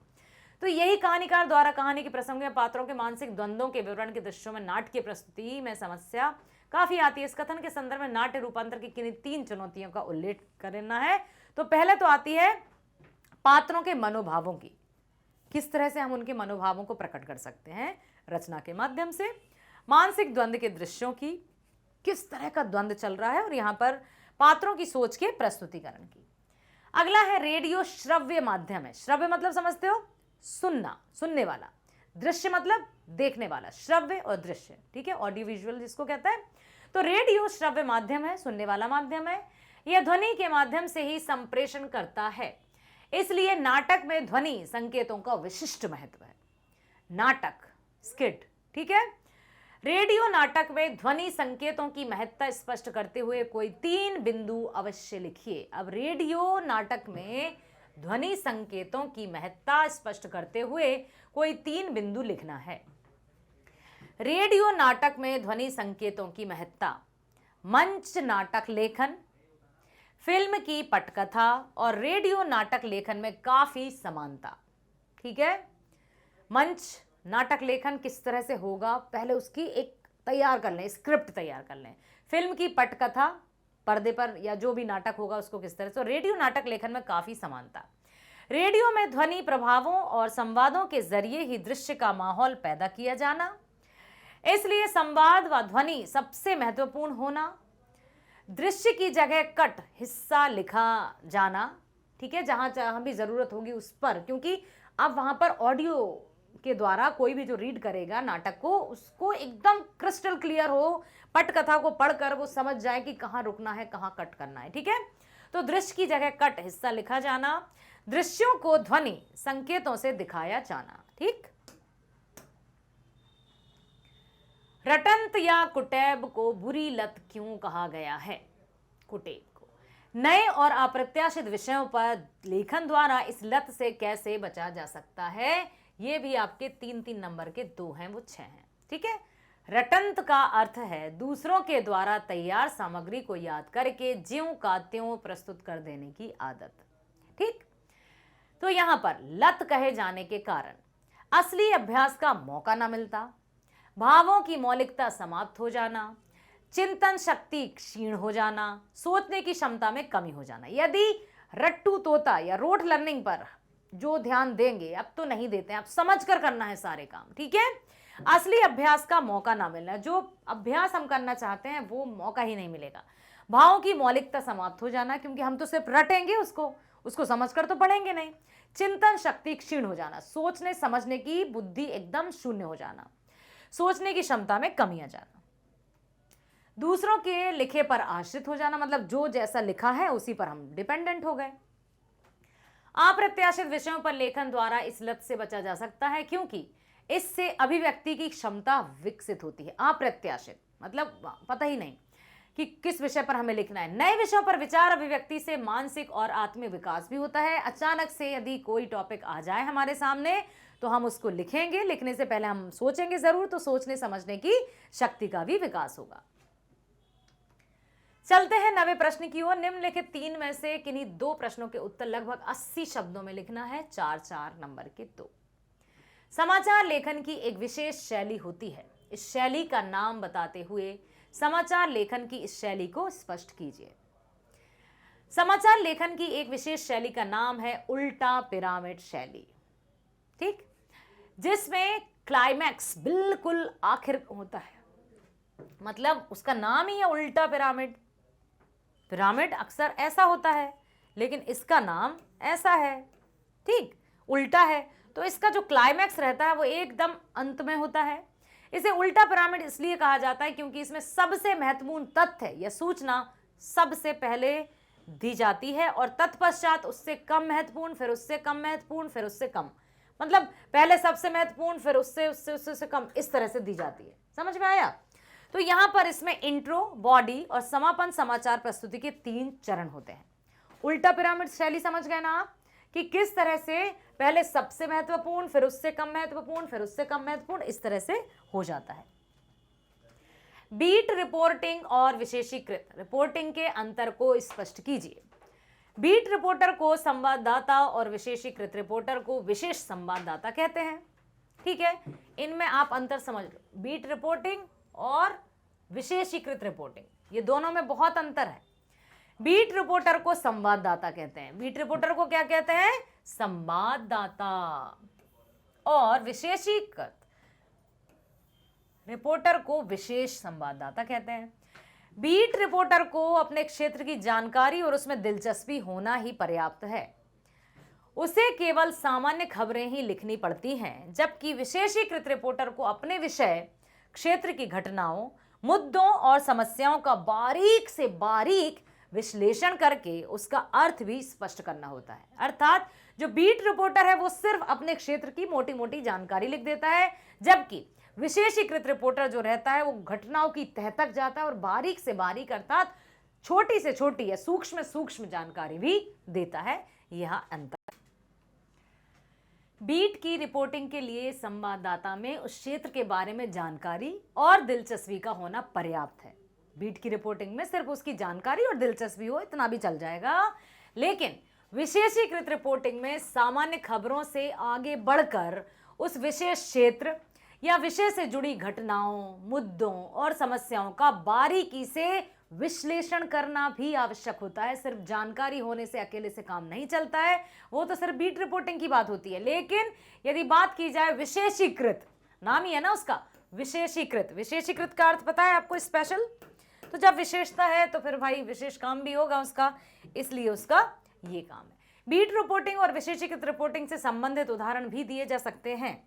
तो यही कहानीकार द्वारा कहानी के प्रसंग में पात्रों के मानसिक द्वंद्वों के विवरण के दृश्यों में नाटकीय प्रस्तुति में समस्या काफी आती है। इस कथन के संदर्भ में नाट्य रूपांतर की किन्हीं 3 चुनौतियों का उल्लेख करना है। तो पहले तो आती है पात्रों के मनोभावों की, किस तरह से हम उनके मनोभावों को प्रकट कर सकते हैं रचना के माध्यम से। मानसिक द्वंद्व के दृश्यों की, किस तरह का द्वंद्व चल रहा है, और यहां पर पात्रों की सोच के प्रस्तुतिकरण की। अगला है रेडियो श्रव्य माध्यम है। श्रव्य मतलब समझते हो, सुनना, सुनने वाला। दृश्य मतलब देखने वाला, श्रव्य और दृश्य, ठीक है, ऑडियो विजुअल जिसको कहता है। तो रेडियो श्रव्य माध्यम है, सुनने वाला माध्यम है। यह ध्वनि के माध्यम से ही संप्रेषण करता है, इसलिए नाटक में ध्वनि संकेतों का विशिष्ट महत्व है। नाटक, स्किट, ठीक है। रेडियो नाटक में ध्वनि संकेतों की महत्ता स्पष्ट करते हुए कोई 3 बिंदु अवश्य लिखिए। अब रेडियो नाटक में ध्वनि संकेतों की महत्ता स्पष्ट करते हुए कोई 3 बिंदु लिखना है। रेडियो नाटक में ध्वनि संकेतों की महत्ता, मंच नाटक लेखन, फिल्म की पटकथा और रेडियो नाटक लेखन में काफी समानता, ठीक है। मंच नाटक लेखन किस तरह से होगा, पहले उसकी एक तैयार कर लें, स्क्रिप्ट तैयार कर लें। फिल्म की पटकथा, पर्दे पर या जो भी नाटक होगा उसको किस तरह से। तो रेडियो नाटक लेखन में काफी समानता। रेडियो में ध्वनि प्रभावों और संवादों के जरिए ही दृश्य का माहौल पैदा किया जाना, इसलिए संवाद व ध्वनि सबसे महत्वपूर्ण होना। दृश्य की जगह कट हिस्सा लिखा जाना, ठीक है, जहां जहां भी जरूरत होगी उस पर, क्योंकि अब वहां पर ऑडियो के द्वारा कोई भी जो रीड करेगा नाटक को, उसको एकदम क्रिस्टल क्लियर हो, पटकथा को पढ़कर वो समझ जाए कि कहाँ रुकना है, कहाँ कट करना है, ठीक है। तो दृश्य की जगह कट हिस्सा लिखा जाना, दृश्यों को ध्वनि संकेतों से दिखाया जाना, ठीक। रटंत या कुटैब को बुरी लत क्यों कहा गया है? कुटैब को नए और अप्रत्याशित विषयों पर लेखन द्वारा इस लत से कैसे बचा जा सकता है, ये भी आपके 3-3 नंबर के 2 हैं, वो 6 हैं, ठीक है। रटंत का अर्थ है दूसरों के द्वारा तैयार सामग्री को याद करके ज्यों का त्यों प्रस्तुत कर देने की आदत, ठीक। तो यहां पर लत कहे जाने के कारण असली अभ्यास का मौका ना मिलता, भावों की मौलिकता समाप्त हो जाना, चिंतन शक्ति क्षीण हो जाना, सोचने की क्षमता में कमी हो जाना। यदि रट्टू तोता या रोट लर्निंग पर जो ध्यान देंगे, अब तो नहीं देते हैं, अब समझ कर करना है सारे काम, ठीक है। असली अभ्यास का मौका ना मिलना, जो अभ्यास हम करना चाहते हैं वो मौका ही नहीं मिलेगा। भावों की मौलिकता समाप्त हो जाना, क्योंकि हम तो सिर्फ रटेंगे उसको समझकर तो पढ़ेंगे नहीं। चिंतन शक्ति क्षीण हो जाना, सोचने समझने की बुद्धि एकदम शून्य हो जाना, सोचने की क्षमता में कमी आ जाना। दूसरों के लिखे पर आश्रित हो जाना, मतलब जो जैसा लिखा है उसी पर हम डिपेंडेंट हो गए। अप्रत्याशित विषयों पर लेखन द्वारा इस लत से बचा जा सकता है, क्योंकि इससे अभिव्यक्ति की क्षमता विकसित होती है। अप्रत्याशित मतलब पता ही नहीं कि किस विषय पर हमें लिखना है। नए विषयों पर विचार अभिव्यक्ति से मानसिक और आत्मिक विकास भी होता है। अचानक से यदि कोई टॉपिक आ जाए हमारे सामने तो हम उसको लिखेंगे, लिखने से पहले हम सोचेंगे जरूर, तो सोचने समझने की शक्ति का भी विकास होगा। चलते हैं 90वें प्रश्न की ओर। निम्नलिखित 3 में से किन्हीं 2 प्रश्नों के उत्तर लगभग 80 शब्दों में लिखना है, 4-4 नंबर के 2। समाचार लेखन की एक विशेष शैली होती है, इस शैली का नाम बताते हुए समाचार लेखन की इस शैली को स्पष्ट कीजिए। समाचार लेखन की एक विशेष शैली का नाम है उल्टा पिरामिड शैली, ठीक, जिसमें क्लाइमैक्स बिल्कुल आखिर होता है, मतलब उसका नाम ही है उल्टा पिरामिड। पिरामिड अक्सर ऐसा होता है, लेकिन इसका नाम ऐसा है, ठीक, उल्टा है, तो इसका जो क्लाइमैक्स रहता है वो एकदम अंत में होता है। इसे उल्टा पिरामिड इसलिए कहा जाता है क्योंकि इसमें सबसे महत्वपूर्ण तथ्य या सूचना सबसे पहले दी जाती है और तत्पश्चात उससे कम महत्वपूर्ण, फिर उससे कम महत्वपूर्ण, फिर उससे कम, मतलब पहले सबसे महत्वपूर्ण, फिर उससे कम, इस तरह से दी जाती है। समझ में आया? तो यहां पर इसमें इंट्रो, बॉडी और समापन समाचार प्रस्तुति के 3 चरण होते हैं। उल्टा पिरामिड शैली समझ गए ना आप, कि किस तरह से पहले सबसे महत्वपूर्ण, फिर उससे कम महत्वपूर्ण, फिर उससे कम महत्वपूर्ण, इस तरह से हो जाता है। बीट रिपोर्टिंग और विशेषीकृत रिपोर्टिंग के अंतर को स्पष्ट कीजिए। बीट रिपोर्टर को संवाददाता और विशेषीकृत रिपोर्टर को विशेष संवाददाता कहते हैं। ठीक है, इनमें आप अंतर समझ लो, बीट रिपोर्टिंग और विशेषीकृत रिपोर्टिंग, ये दोनों में बहुत अंतर है। बीट रिपोर्टर को संवाददाता कहते हैं, बीट रिपोर्टर को क्या कहते हैं? संवाददाता। और विशेषीकृत रिपोर्टर को विशेष संवाददाता कहते हैं। बीट रिपोर्टर को अपने क्षेत्र की जानकारी और उसमें दिलचस्पी होना ही पर्याप्त है, उसे केवल सामान्य खबरें ही लिखनी पड़ती हैं, जबकि विशेषीकृत रिपोर्टर को अपने विषय क्षेत्र की घटनाओं, मुद्दों और समस्याओं का बारीक से बारीक विश्लेषण करके उसका अर्थ भी स्पष्ट करना होता है। अर्थात जो बीट रिपोर्टर है वो सिर्फ अपने क्षेत्र की मोटी मोटी जानकारी लिख देता है, जबकि विशेषीकृत रिपोर्टर जो रहता है वो घटनाओं की तह तक जाता है और बारीक से बारीक अर्थात छोटी से छोटी या सूक्ष्म सूक्ष्म जानकारी भी देता है। यह अंतर। बीट की रिपोर्टिंग के लिए संवाददाता में उस क्षेत्र के बारे में जानकारी और दिलचस्पी का होना पर्याप्त है। बीट की रिपोर्टिंग में सिर्फ उसकी जानकारी और दिलचस्पी हो, इतना भी चल जाएगा। लेकिन विशेषीकृत रिपोर्टिंग में सामान्य खबरों से आगे बढ़कर उस विशेष क्षेत्र या विषय से जुड़ी घटनाओं, मुद्दों और समस्याओं का बारीकी से विश्लेषण करना भी आवश्यक होता है। सिर्फ जानकारी होने से अकेले से काम नहीं चलता है, वो तो सिर्फ बीट रिपोर्टिंग की बात होती है। लेकिन यदि बात की जाए विशेषीकृत, नाम ही है ना उसका विशेषीकृत, विशेषीकृत का अर्थ पता है आपको? स्पेशल। तो जब विशेषता है तो फिर भाई विशेष काम भी होगा उसका, इसलिए उसका ये काम है। बीट रिपोर्टिंग और विशेषीकृत रिपोर्टिंग से संबंधित उदाहरण भी दिए जा सकते हैं।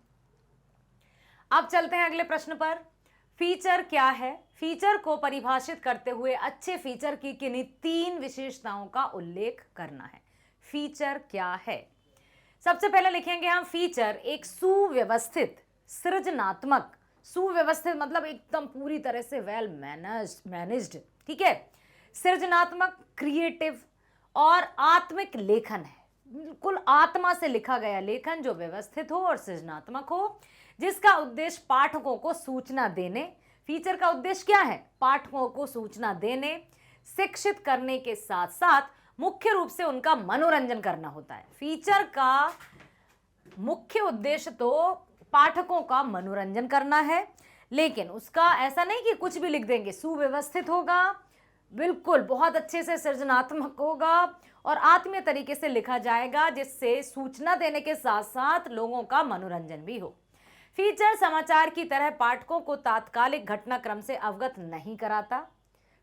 अब चलते हैं अगले प्रश्न पर। फीचर क्या है? फीचर को परिभाषित करते हुए अच्छे फीचर की किन्हीं 3 विशेषताओं का उल्लेख करना है। फीचर क्या है? सबसे पहले लिखेंगे हम, फीचर एक सुव्यवस्थित, सृजनात्मक, सुव्यवस्थित मतलब एकदम पूरी तरह से वेल मैनेज्ड, ठीक है, सृजनात्मक, क्रिएटिव और आत्मिक लेखन है। बिल्कुल आत्मा से लिखा गया लेखन जो व्यवस्थित हो और सृजनात्मक हो, जिसका उद्देश्य पाठकों को सूचना देने। फीचर का उद्देश्य क्या है? पाठकों को सूचना देने, शिक्षित करने के साथ साथ मुख्य रूप से उनका मनोरंजन करना होता है। फीचर का मुख्य उद्देश्य तो पाठकों का मनोरंजन करना है, लेकिन उसका ऐसा नहीं कि कुछ भी लिख देंगे। सुव्यवस्थित होगा, बिल्कुल बहुत अच्छे से सृजनात्मक होगा और आत्मीय तरीके से लिखा जाएगा, जिससे सूचना देने के साथ साथ लोगों का मनोरंजन भी हो। फीचर समाचार की तरह पाठकों को तात्कालिक घटनाक्रम से अवगत नहीं कराता।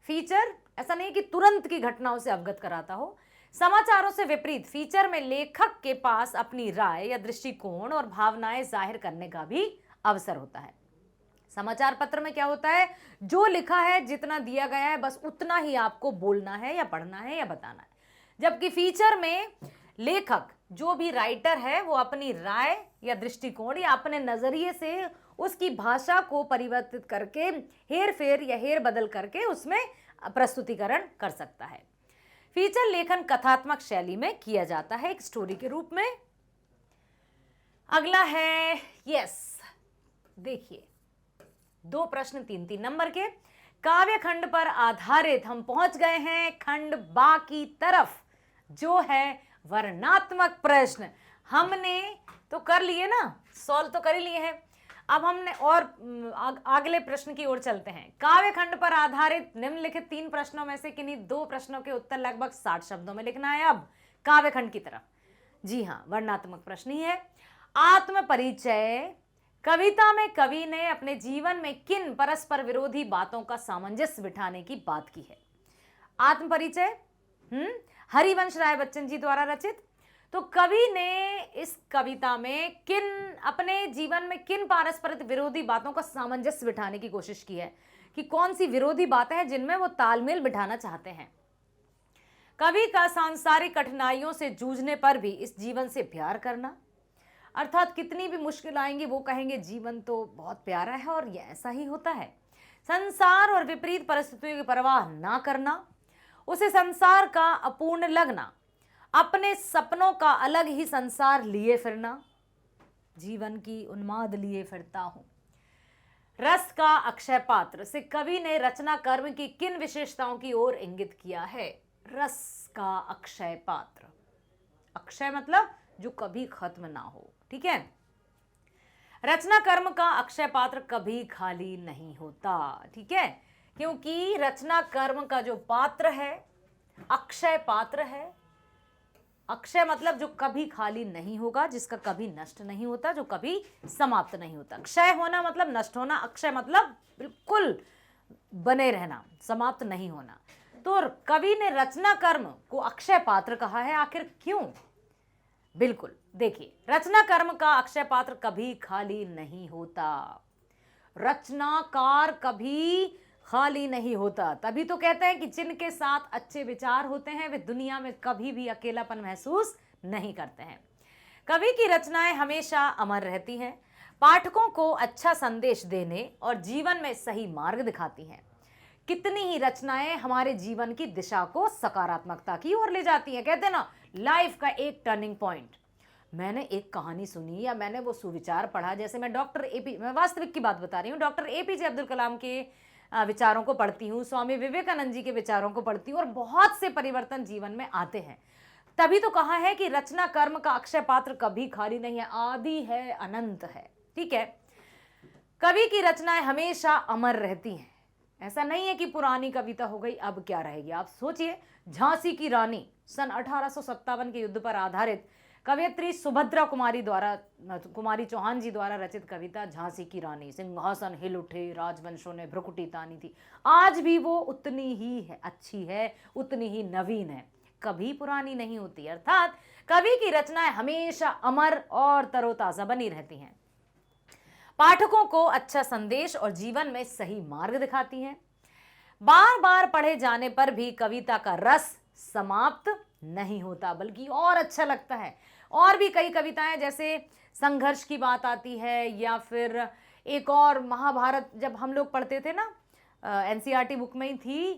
फीचर ऐसा नहीं कि तुरंत की घटनाओं से अवगत कराता हो। समाचारों से विपरीत फीचर में लेखक के पास अपनी राय या दृष्टिकोण और भावनाएं जाहिर करने का भी अवसर होता है। समाचार पत्र में क्या होता है? जो लिखा है, जितना दिया गया है, बस उतना ही आपको बोलना है या पढ़ना है या बताना है। जबकि फीचर में लेखक, जो भी राइटर है, वो अपनी राय या दृष्टिकोण या अपने नजरिए से उसकी भाषा को परिवर्तित करके, हेर फेर या हेर बदल करके उसमें प्रस्तुतिकरण कर सकता है। फीचर लेखन कथात्मक शैली में किया जाता है, एक स्टोरी के रूप में। अगला है, यस, देखिए 2 प्रश्न 3-3 नंबर के। काव्य खंड पर आधारित हम पहुंच गए हैं खंड बा की तरफ, जो है वर्णनात्मक प्रश्न। हमने तो कर लिए ना, सॉल्व तो कर ही लिए हैं। अब हमने और अगले प्रश्न की ओर चलते हैं। काव्य खंड पर आधारित निम्नलिखित 3 प्रश्नों में से किन्हीं 2 प्रश्नों के उत्तर लगभग 60 शब्दों में लिखना है। अब काव्य खंड की तरफ, जी हाँ, वर्णनात्मक प्रश्न ही है। आत्म परिचय। कविता में कवि ने अपने जीवन में किन परस्पर विरोधी बातों का सामंजस्य बिठाने की बात की है? आत्म परिचय हरिवंश राय बच्चन जी द्वारा रचित। तो कवि ने इस कविता में अपने जीवन में किन पारस्परिक विरोधी बातों का सामंजस्य बिठाने की कोशिश की है, कि कौन सी विरोधी बातें हैं जिनमें वो तालमेल बिठाना चाहते हैं। कवि का सांसारिक कठिनाइयों से जूझने पर भी इस जीवन से प्यार करना, अर्थात कितनी भी मुश्किल आएंगी वो कहेंगे जीवन तो बहुत प्यारा है और ये ऐसा ही होता है। संसार और विपरीत परिस्थितियों की परवाह ना करना, उसे संसार का अपूर्ण लगना, अपने सपनों का अलग ही संसार लिए फिरना, जीवन की उन्माद लिए फिरता हूं। रस का अक्षय पात्र से कवि ने रचना कर्म की किन विशेषताओं की ओर इंगित किया है? रस का अक्षय पात्र। अक्षय मतलब जो कभी खत्म ना हो, ठीक है। रचना कर्म का अक्षय पात्र कभी खाली नहीं होता, ठीक है, क्योंकि रचना कर्म का जो पात्र है अक्षय पात्र है। अक्षय मतलब जो कभी खाली नहीं होगा, जिसका कभी नष्ट नहीं होता, जो कभी समाप्त नहीं होता। क्षय होना मतलब नष्ट होना, अक्षय मतलब बिल्कुल बने रहना, समाप्त नहीं होना। तो कवि ने रचना कर्म को अक्षय पात्र कहा है, आखिर क्यों? बिल्कुल देखिए, रचना कर्म का अक्षय पात्र कभी खाली नहीं होता। रचनाकार कभी खाली नहीं होता, तभी तो कहते हैं कि जिनके साथ अच्छे विचार होते हैं वे दुनिया में कभी भी अकेलापन महसूस नहीं करते हैं। कवि की रचनाएं हमेशा अमर रहती हैं, पाठकों को अच्छा संदेश देने और जीवन में सही मार्ग दिखाती हैं। कितनी ही रचनाएं हमारे जीवन की दिशा को सकारात्मकता की ओर ले जाती हैं। कहते हैं ना, लाइफ का एक टर्निंग पॉइंट। मैंने एक कहानी सुनी या मैंने वो सुविचार पढ़ा, जैसे मैं मैं वास्तविक की बात बता रही हूँ, डॉक्टर एपीजे अब्दुल कलाम के विचारों को पढ़ती हूँ, स्वामी विवेकानंद जी के विचारों को पढ़ती हूँ और बहुत से परिवर्तन जीवन में आते हैं। तभी तो कहा है कि रचना कर्म का अक्षय पात्र कभी खाली नहीं है, आदि है, अनंत है, ठीक है। कवि की रचनाएं हमेशा अमर रहती हैं। ऐसा नहीं है कि पुरानी कविता हो गई अब क्या रहेगी। आप सोचिए, झांसी की रानी सन 1857 के युद्ध पर आधारित कवयित्री सुभद्रा कुमारी चौहान जी द्वारा रचित कविता झांसी की रानी, सिंहासन हिल उठे, राजवंशों ने भ्रुकुटी तानी थी, आज भी वो उतनी ही है, अच्छी है, उतनी ही नवीन है, कभी पुरानी नहीं होती। अर्थात कवि की रचनाएं हमेशा अमर और तरोताजा बनी रहती हैं, पाठकों को अच्छा संदेश और जीवन में सही मार्ग दिखाती हैं। बार बार पढ़े जाने पर भी कविता का रस समाप्त नहीं होता, बल्कि और अच्छा लगता है। और भी कई कविताएं, जैसे संघर्ष की बात आती है, या फिर एक और महाभारत जब हम लोग पढ़ते थे ना, एनसीईआरटी बुक में ही थी,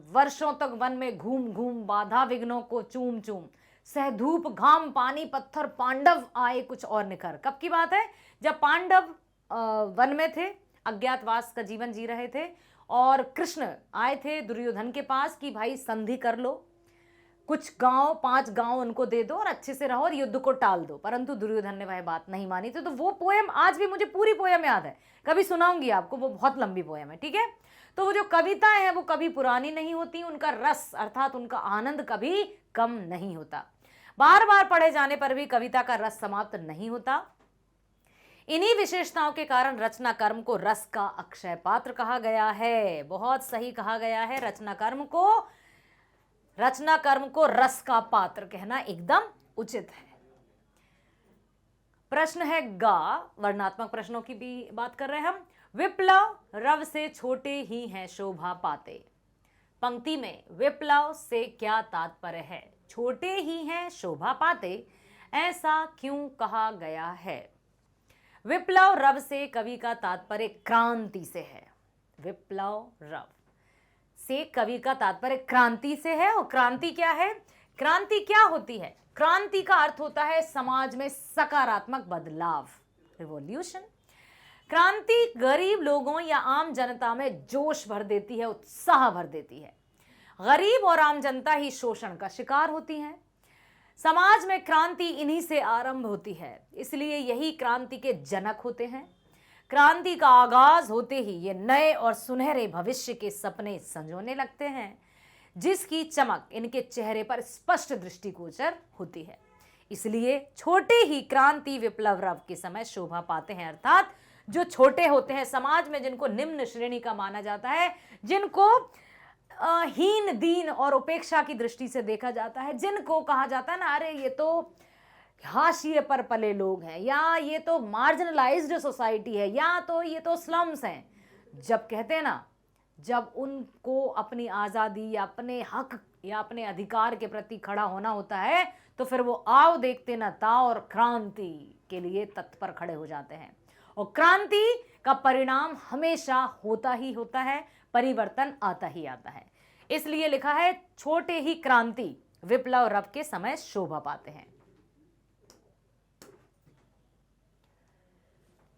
वर्षों तक वन में घूम घूम बाधा विघ्नों को चूम चूम, सह धूप घाम पानी पत्थर पांडव आए कुछ और निखर। कब की बात है? जब पांडव वन में थे, अज्ञातवास का जीवन जी रहे थे, और कृष्ण आए थे दुर्योधन के पास कि भाई संधि कर लो, कुछ गांव, 5 गांव उनको दे दो और अच्छे से रहो और युद्ध को टाल दो, परंतु दुर्योधन ने वह बात नहीं मानी थी। तो वो पोयम आज भी मुझे पूरी पोयम याद है, कभी सुनाऊंगी आपको, वो बहुत लंबी पोयम है, ठीक है। तो वो जो कविताएं हैं वो कभी पुरानी नहीं होती, उनका रस अर्थात उनका आनंद कभी कम नहीं होता। बार बार पढ़े जाने पर भी कविता का रस समाप्त नहीं होता। इन्हीं विशेषताओं के कारण रचना कर्म को रस का अक्षय पात्र कहा गया है। बहुत सही कहा गया है, रचना कर्म को रस का पात्र कहना एकदम उचित है। प्रश्न है गा, वर्णात्मक प्रश्नों की भी बात कर रहे हैं हम। विप्लव रव से छोटे ही हैं शोभा पाते। पंक्ति में विप्लव से क्या तात्पर्य है? छोटे ही हैं शोभा पाते, ऐसा क्यों कहा गया है? विप्लव रव से कवि का तात्पर्य क्रांति से है। विप्लव रव से कवि का तात्पर्य क्रांति से है। और क्रांति क्या है? क्रांति क्या होती है? क्रांति का अर्थ होता है समाज में सकारात्मक बदलाव, रिवॉल्यूशन। क्रांति गरीब लोगों या आम जनता में जोश भर देती है, उत्साह भर देती है। गरीब और आम जनता ही शोषण का शिकार होती है। समाज में क्रांति इन्हीं से आरंभ होती है, इसलिए यही क्रांति के जनक होते हैं। क्रांति का आगाज होते ही ये नए और सुनहरे भविष्य के सपने संजोने लगते हैं, जिसकी चमक इनके चेहरे पर स्पष्ट दृष्टिगोचर होती है। इसलिए छोटे ही क्रांति विप्लव रव के समय शोभा पाते हैं, अर्थात जो छोटे होते हैं समाज में, जिनको निम्न श्रेणी का माना जाता है, जिनको हीन दीन और उपेक्षा की दृष्टि से देखा जाता है, जिनको कहा जाता है ना, अरे ये तो हाशिए पर पले लोग हैं, या ये तो मार्जिनलाइज्ड सोसाइटी है, या तो ये तो स्लम्स हैं। जब कहते हैं ना, जब उनको अपनी आज़ादी या अपने हक या अपने अधिकार के प्रति खड़ा होना होता है, तो फिर वो आओ देखते ना ताओ और क्रांति के लिए तत्पर खड़े हो जाते हैं। और क्रांति का परिणाम हमेशा होता ही होता है, परिवर्तन आता ही आता है। इसलिए लिखा है छोटे ही क्रांति विप्लव रव के समय शोभा पाते हैं।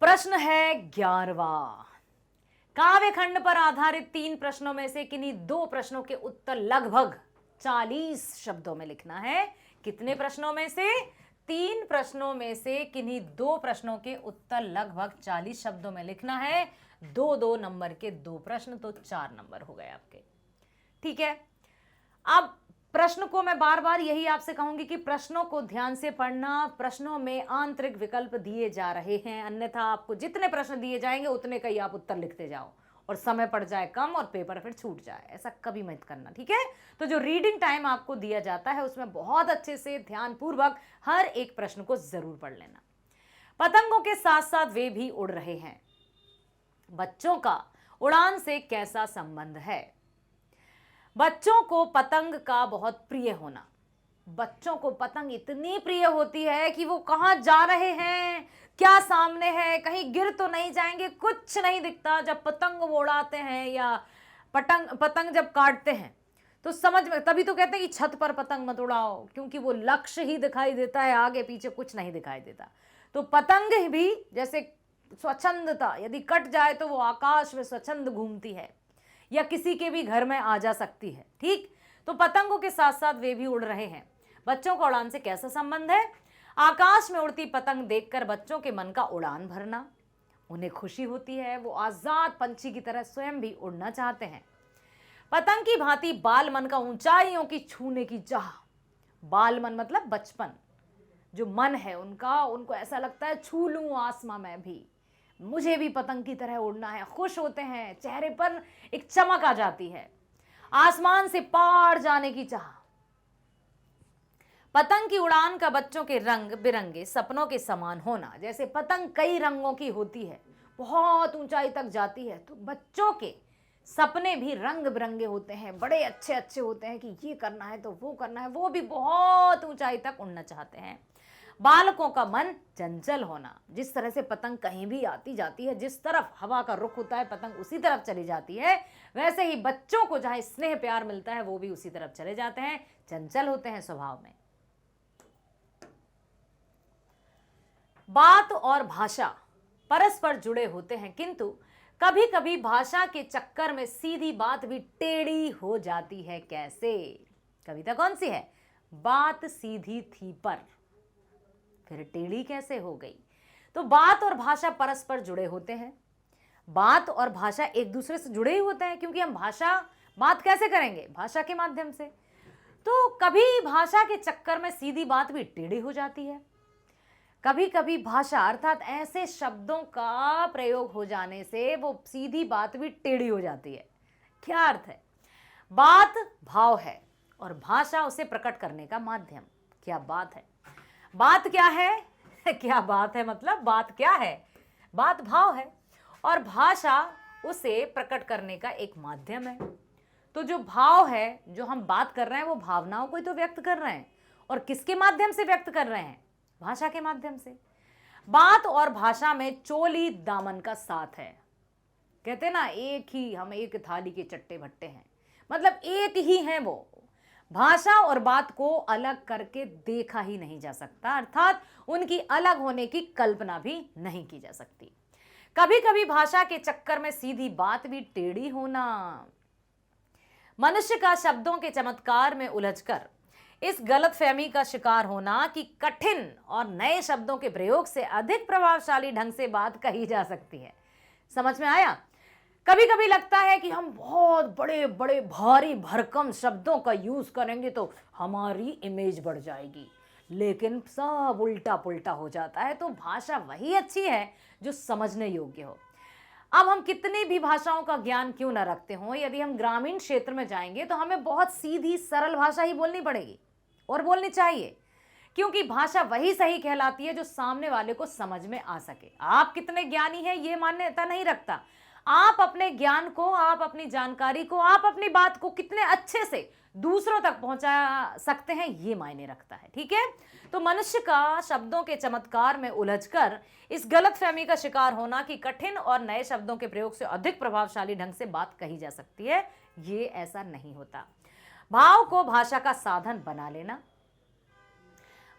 प्रश्न है 11वां। काव्य खंड पर आधारित 3 प्रश्नों में से किन्हीं 2 प्रश्नों के उत्तर लगभग 40 शब्दों में लिखना है। कितने प्रश्नों में से? 3 प्रश्नों में से किन्हीं 2 प्रश्नों के उत्तर लगभग 40 शब्दों में लिखना है। 2-2 नंबर के 2 प्रश्न, तो 4 नंबर हो गए आपके। ठीक है, अब प्रश्न को मैं बार बार यही आपसे कहूंगी कि प्रश्नों को ध्यान से पढ़ना। प्रश्नों में आंतरिक विकल्प दिए जा रहे हैं, अन्यथा आपको जितने प्रश्न दिए जाएंगे उतने का ही आप उत्तर लिखते जाओ और समय पड़ जाए कम और पेपर फिर छूट जाए। ऐसा कभी मत करना, ठीक है। तो जो रीडिंग टाइम आपको दिया जाता है उसमें बहुत अच्छे से ध्यानपूर्वक हर एक प्रश्न को जरूर पढ़ लेना। पतंगों के साथ साथ वे भी उड़ रहे हैं, बच्चों का उड़ान से कैसा संबंध है? बच्चों को पतंग का बहुत प्रिय होना। बच्चों को पतंग इतनी प्रिय होती है कि वो कहां जा रहे हैं, क्या सामने है, कहीं गिर तो नहीं जाएंगे, कुछ नहीं दिखता। जब पतंग वो उड़ाते हैं या पतंग जब काटते हैं तो समझ में, तभी तो कहते हैं कि छत पर पतंग मत उड़ाओ, क्योंकि वो लक्ष्य ही दिखाई देता है, आगे पीछे कुछ नहीं दिखाई देता। तो पतंग भी जैसे स्वच्छंदता, यदि कट जाए तो वो आकाश में स्वच्छंद घूमती है या किसी के भी घर में आ जा सकती है। ठीक, तो पतंगों के साथ साथ वे भी उड़ रहे हैं, बच्चों का उड़ान से कैसा संबंध है? आकाश में उड़ती पतंग देखकर बच्चों के मन का उड़ान भरना, उन्हें खुशी होती है, वो आजाद पंछी की तरह स्वयं भी उड़ना चाहते हैं। पतंग की भांति बाल मन का ऊंचाइयों की छूने की चाह। बाल मन मतलब बचपन, जो मन है उनका, उनको ऐसा लगता है छू लूं आसमां में भी, मुझे भी पतंग की तरह उड़ना है। खुश होते हैं, चेहरे पर एक चमक आ जाती है, आसमान से पार जाने की चाह। पतंग की उड़ान का बच्चों के रंग बिरंगे सपनों के समान होना। जैसे पतंग कई रंगों की होती है, बहुत ऊंचाई तक जाती है, तो बच्चों के सपने भी रंग बिरंगे होते हैं, बड़े अच्छे अच्छे होते हैं कि ये करना है तो वो करना है, वो भी बहुत ऊंचाई तक उड़ना चाहते हैं। बालकों का मन चंचल होना। जिस तरह से पतंग कहीं भी आती जाती है, जिस तरफ हवा का रुख होता है पतंग उसी तरफ चली जाती है, वैसे ही बच्चों को जहां स्नेह प्यार मिलता है वो भी उसी तरफ चले जाते हैं, चंचल होते हैं स्वभाव में। बात और भाषा परस्पर जुड़े होते हैं, किंतु कभी कभी भाषा के चक्कर में सीधी बात भी टेढ़ी हो जाती है। कैसे? कविता कौन सी है? बात सीधी थी पर फिर टेढ़ी कैसे हो गई? तो बात और भाषा परस्पर जुड़े होते हैं। बात और भाषा एक दूसरे से जुड़े ही होते हैं, क्योंकि हम बात कैसे करेंगे? भाषा के माध्यम से। तो कभी भाषा के चक्कर में सीधी बात भी टेढ़ी हो जाती है। कभी कभी भाषा अर्थात ऐसे शब्दों का प्रयोग हो जाने से वो सीधी बात भी टेढ़ी हो जाती है। क्या अर्थ है? बात भाव है और भाषा उसे प्रकट करने का माध्यम। क्या बात है? बात क्या है? क्या बात है मतलब बात क्या है? बात भाव है और भाषा उसे प्रकट करने का एक माध्यम है। तो जो भाव है, जो हम बात कर रहे हैं, वो भावनाओं को ही तो व्यक्त कर रहे हैं, और किसके माध्यम से व्यक्त कर रहे हैं? भाषा के माध्यम से। बात और भाषा में चोली दामन का साथ है। कहते ना, हम एक थाली के चट्टे भट्टे हैं, मतलब एक ही हैं वो। भाषा और बात को अलग करके देखा ही नहीं जा सकता, अर्थात उनकी अलग होने की कल्पना भी नहीं की जा सकती। कभी कभी भाषा के चक्कर में सीधी बात भी टेढ़ी होना। मनुष्य का शब्दों के चमत्कार में उलझकर इस गलतफहमी का शिकार होना कि कठिन और नए शब्दों के प्रयोग से अधिक प्रभावशाली ढंग से बात कही जा सकती है। समझ में आया? कभी कभी लगता है कि हम बहुत बड़े बड़े भारी भरकम शब्दों का यूज करेंगे तो हमारी इमेज बढ़ जाएगी, लेकिन सब उल्टा पुल्टा हो जाता है। तो भाषा वही अच्छी है जो समझने योग्य हो। अब हम कितनी भी भाषाओं का ज्ञान क्यों न रखते हो, यदि हम ग्रामीण क्षेत्र में जाएंगे तो हमें बहुत सीधी सरल भाषा ही बोलनी पड़ेगी और बोलनी चाहिए, क्योंकि भाषा वही सही कहलाती है जो सामने वाले को समझ में आ सके। आप कितने ज्ञानी हैं ये मान्यता नहीं रखता, आप अपने ज्ञान को, आप अपनी जानकारी को, आप अपनी बात को कितने अच्छे से दूसरों तक पहुंचा सकते हैं ये मायने रखता है। ठीक है? तो मनुष्य का शब्दों के चमत्कार में उलझकर इस गलतफहमी का शिकार होना कि कठिन और नए शब्दों के प्रयोग से अधिक प्रभावशाली ढंग से बात कही जा सकती है, ये ऐसा नहीं होता। भाव को भाषा का साधन बना लेना।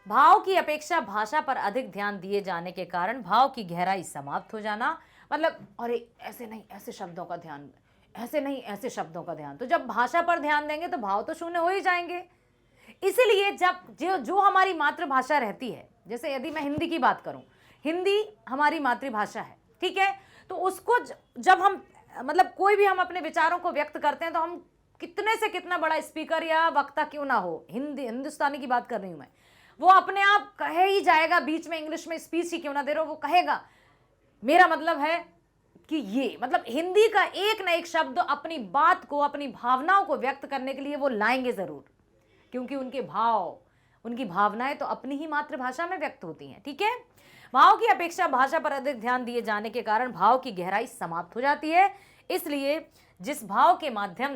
भाव की अपेक्षा भाषा पर अधिक ध्यान दिए जाने के कारण भाव की गहराई समाप्त हो जाना। मतलब अरे ऐसे नहीं, ऐसे शब्दों का ध्यान, ऐसे नहीं, ऐसे शब्दों का ध्यान। तो जब भाषा पर ध्यान देंगे तो भाव तो शून्य हो ही जाएंगे। इसीलिए जब जो हमारी मातृभाषा रहती है, जैसे यदि मैं हिंदी की बात करूं, हिंदी हमारी मातृभाषा है, ठीक है, तो उसको जब हम मतलब कोई भी हम अपने विचारों को व्यक्त करते हैं तो हम कितने से कितना बड़ा स्पीकर या वक्ता क्यों ना हो, हिंदुस्तानी की बात कर रही हूं मैं, वो अपने आप कहे ही जाएगा, बीच में इंग्लिश में स्पीच ही क्यों ना दे रहा हो वो कहेगा। मेरा मतलब है कि ये मतलब हिंदी का एक ना एक शब्द अपनी बात को, अपनी भावनाओं को व्यक्त करने के लिए वो लाएंगे जरूर, क्योंकि उनके भाव, उनकी भावनाएं तो अपनी ही मातृभाषा में व्यक्त होती हैं, ठीक है। भाव की अपेक्षा भाषा पर अधिक ध्यान दिए जाने के कारण भाव की गहराई समाप्त हो जाती है। इसलिए जिस भाषा के माध्यम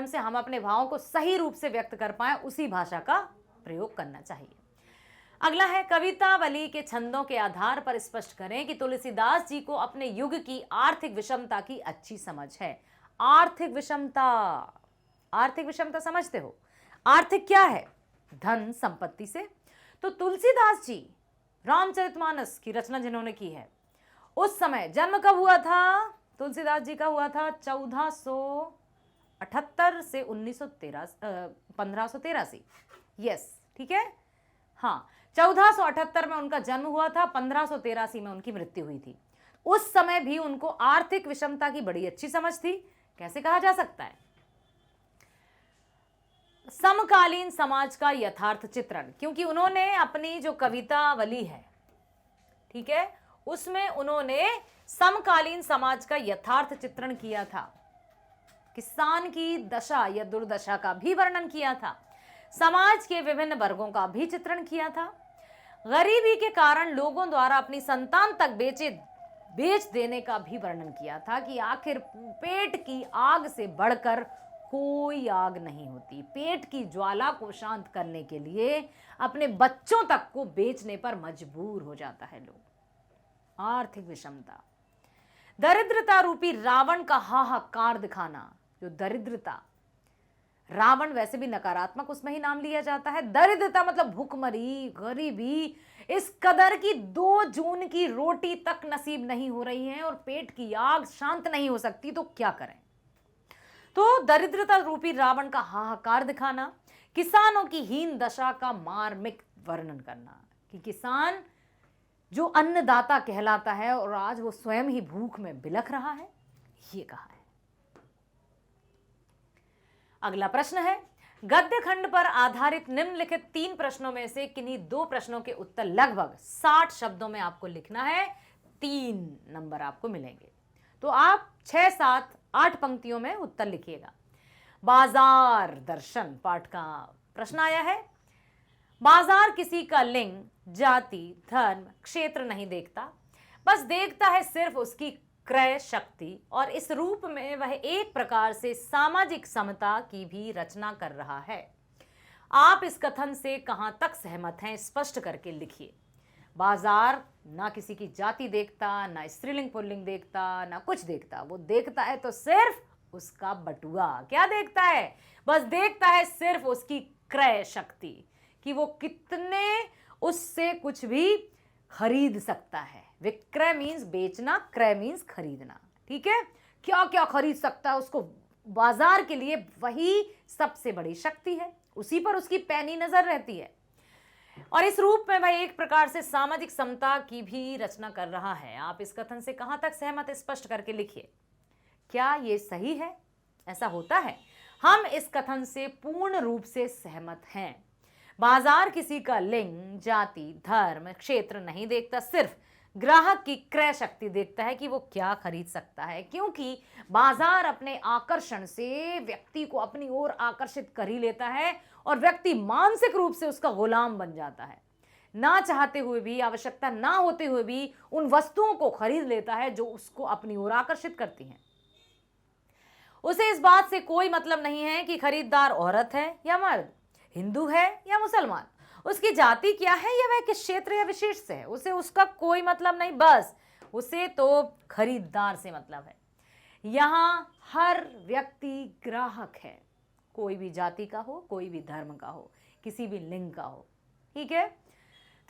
से हम अपने भावों को सही रूप से व्यक्त कर पाए, उसी भाषा का प्रयोग करना चाहिए। अगला है, कवितावली के छंदों के आधार पर स्पष्ट करें कि तुलसीदास जी को अपने युग की आर्थिक विषमता की अच्छी समझ है। आर्थिक विषमता समझते हो? आर्थिक क्या है? धन संपत्ति से। तो तुलसीदास जी रामचरितमानस की रचना जिन्होंने की है, उस समय जन्म कब हुआ था? तुलसीदास जी का हुआ था 1478 से 1583। यस, ठीक है, हाँ, 1478 में उनका जन्म हुआ था, 1583 में उनकी मृत्यु हुई थी। उस समय भी उनको आर्थिक विषमता की बड़ी अच्छी समझ थी। कैसे कहा जा सकता है? समकालीन समाज का यथार्थ चित्रण, क्योंकि उन्होंने अपनी जो कवितावली है, ठीक है, उसमें उन्होंने समकालीन समाज का यथार्थ चित्रण किया था। किसान की दशा या दुर्दशा का भी वर्णन किया था, समाज के विभिन्न वर्गों का भी चित्रण किया था, गरीबी के कारण लोगों द्वारा अपनी संतान तक बेच देने का भी वर्णन किया था कि आखिर पेट की आग से बढ़कर कोई आग नहीं होती। पेट की ज्वाला को शांत करने के लिए अपने बच्चों तक को बेचने पर मजबूर हो जाता है लोग। आर्थिक विषमता, दरिद्रता रूपी रावण का हाहाकार दिखाना। जो दरिद्रता, रावण वैसे भी नकारात्मक उसमें ही नाम लिया जाता है, दरिद्रता मतलब भूखमरी, गरीबी, इस कदर की 2 जून की रोटी तक नसीब नहीं हो रही है और पेट की आग शांत नहीं हो सकती, तो क्या करें। तो दरिद्रता रूपी रावण का हाहाकार दिखाना, किसानों की हीन दशा का मार्मिक वर्णन करना कि किसान जो अन्नदाता कहलाता है और आज वो स्वयं ही भूख में बिलख रहा है, ये कहा है। अगला प्रश्न है, गद्य खंड पर आधारित निम्नलिखित 3 प्रश्नों में से किन्हीं 2 प्रश्नों के उत्तर लगभग 60 शब्दों में आपको लिखना है। 3 नंबर आपको मिलेंगे, तो आप 6, 7, 8 पंक्तियों में उत्तर लिखिएगा। बाजार दर्शन पाठ का प्रश्न आया है। बाजार किसी का लिंग, जाति, धर्म, क्षेत्र नहीं देखता, बस देखता है सिर्फ उसकी क्रय शक्ति, और इस रूप में वह एक प्रकार से सामाजिक समता की भी रचना कर रहा है। आप इस कथन से कहां तक सहमत हैं, स्पष्ट करके लिखिए। बाजार ना किसी की जाति देखता, ना स्त्रीलिंग पुल्लिंग देखता, ना कुछ देखता, वो देखता है तो सिर्फ उसका बटुआ। क्या देखता है? बस देखता है सिर्फ उसकी क्रय शक्ति, कि वो कितने उससे कुछ भी खरीद सकता है। विक्रय मीन्स बेचना, क्रय मीन्स खरीदना, ठीक है। क्या क्या खरीद सकता है, उसको बाजार के लिए वही सबसे बड़ी शक्ति है, उसी पर उसकी पैनी नजर रहती है। और इस रूप में वह एक प्रकार से सामाजिक समता की भी रचना कर रहा है। आप इस कथन से कहां तक सहमत, स्पष्ट करके लिखिए। क्या ये सही है? ऐसा होता है? हम इस कथन से पूर्ण रूप से सहमत हैं। बाजार किसी का लिंग, जाति, धर्म, क्षेत्र नहीं देखता, सिर्फ ग्राहक की क्रय शक्ति देखता है कि वो क्या खरीद सकता है, क्योंकि बाजार अपने आकर्षण से व्यक्ति को अपनी ओर आकर्षित कर ही लेता है और व्यक्ति मानसिक रूप से उसका गुलाम बन जाता है। ना चाहते हुए भी, आवश्यकता ना होते हुए भी उन वस्तुओं को खरीद लेता है जो उसको अपनी ओर आकर्षित करती हैं। उसे इस बात से कोई मतलब नहीं है कि खरीदार औरत है या मर्द, हिंदू है या मुसलमान, उसकी जाति क्या है या वह किस क्षेत्र या विशेष से है, उसे उसका कोई मतलब नहीं, बस उसे तो खरीदार से मतलब है। यहां हर व्यक्ति ग्राहक है, कोई भी जाति का हो, कोई भी धर्म का हो, किसी भी लिंग का हो, ठीक है।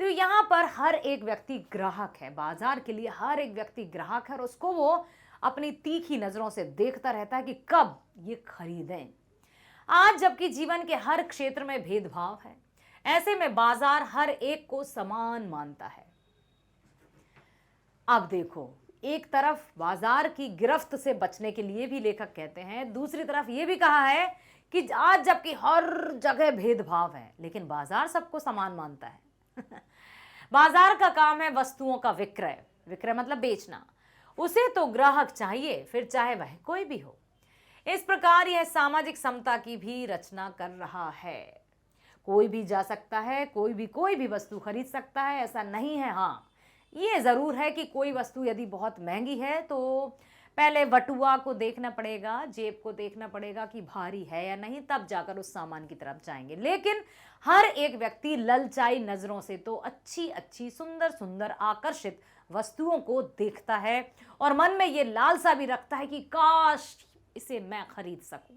तो यहाँ पर हर एक व्यक्ति ग्राहक है, बाजार के लिए हर एक व्यक्ति ग्राहक है और उसको वो अपनी तीखी नजरों से देखता रहता है कि कब ये खरीदें। आज जबकि जीवन के हर क्षेत्र में भेदभाव है, ऐसे में बाजार हर एक को समान मानता है। अब देखो, एक तरफ बाजार की गिरफ्त से बचने के लिए भी लेखक कहते हैं, दूसरी तरफ ये भी कहा है कि आज जबकि हर जगह भेदभाव है, लेकिन बाजार सबको समान मानता है। बाजार का काम है वस्तुओं का विक्रय, विक्रय मतलब बेचना। उसे तो ग्राहक चाहिए, फिर चाहे वह कोई भी हो। इस प्रकार यह सामाजिक समता की भी रचना कर रहा है। कोई भी जा सकता है, कोई भी वस्तु खरीद सकता है, ऐसा नहीं है। हाँ, ये जरूर है कि कोई वस्तु यदि बहुत महंगी है तो पहले बटुआ को देखना पड़ेगा, जेब को देखना पड़ेगा कि भारी है या नहीं, तब जाकर उस सामान की तरफ जाएंगे। लेकिन हर एक व्यक्ति ललचाई नजरों से तो अच्छी अच्छी, सुंदर सुंदर, आकर्षित वस्तुओं को देखता है और मन में ये लालसा भी रखता है कि काश इसे मैं खरीद सकूं।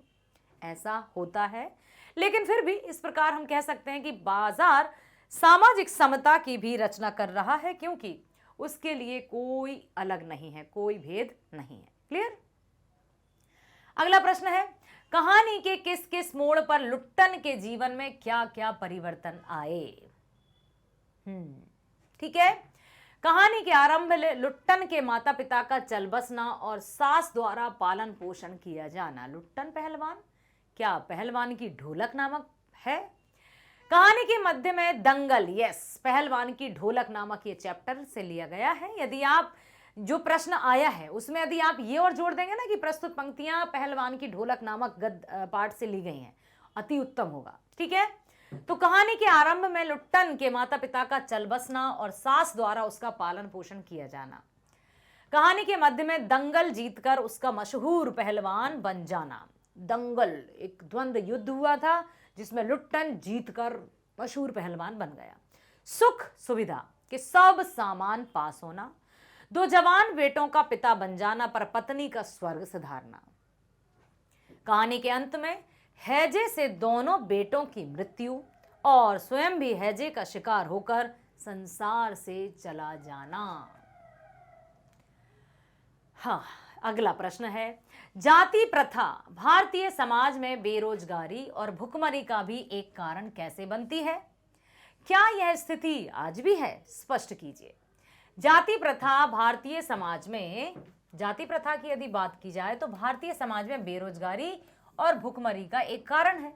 ऐसा होता है, लेकिन फिर भी इस प्रकार हम कह सकते हैं कि बाजार सामाजिक समता की भी रचना कर रहा है, क्योंकि उसके लिए कोई अलग नहीं है, कोई भेद नहीं है। क्लियर? अगला प्रश्न है, कहानी के किस किस मोड़ पर लुट्टन के जीवन में क्या क्या परिवर्तन आए? ठीक है। कहानी के आरंभ में लुट्टन के माता पिता का चल बसना और सास द्वारा पालन पोषण किया जाना। लुट्टन पहलवान, क्या पहलवान की ढोलक नामक है? कहानी के मध्य में दंगल, यस, पहलवान की ढोलक नामक ये चैप्टर से लिया गया है। यदि आप जो प्रश्न आया है उसमें यदि आप ये और जोड़ देंगे ना कि प्रस्तुत पंक्तियां पहलवान की ढोलक नामक पाठ से ली गई हैं, अति उत्तम होगा। ठीक है, तो कहानी के आरंभ में लुट्टन के माता पिता का चल बसना और सास द्वारा उसका पालन पोषण किया जाना। कहानी के मध्य में दंगल जीतकर उसका मशहूर पहलवान बन जाना। दंगल एक द्वंद्व युद्ध हुआ था जिसमें लुट्टन जीतकर मशहूर पहलवान बन गया। सुख सुविधा के सब सामान पास होना, दो जवान बेटों का पिता बन जाना पर पत्नी का स्वर्ग सुधारना। कहानी के अंत में हैजे से दोनों बेटों की मृत्यु और स्वयं भी हैजे का शिकार होकर संसार से चला जाना। हाँ, अगला प्रश्न है, जाति प्रथा भारतीय समाज में बेरोजगारी और भुखमरी का भी एक कारण कैसे बनती है? क्या यह स्थिति आज भी है? स्पष्ट कीजिए। जाति प्रथा भारतीय समाज में, जाति प्रथा की यदि बात की जाए तो भारतीय समाज में बेरोजगारी और भुखमरी का एक कारण है।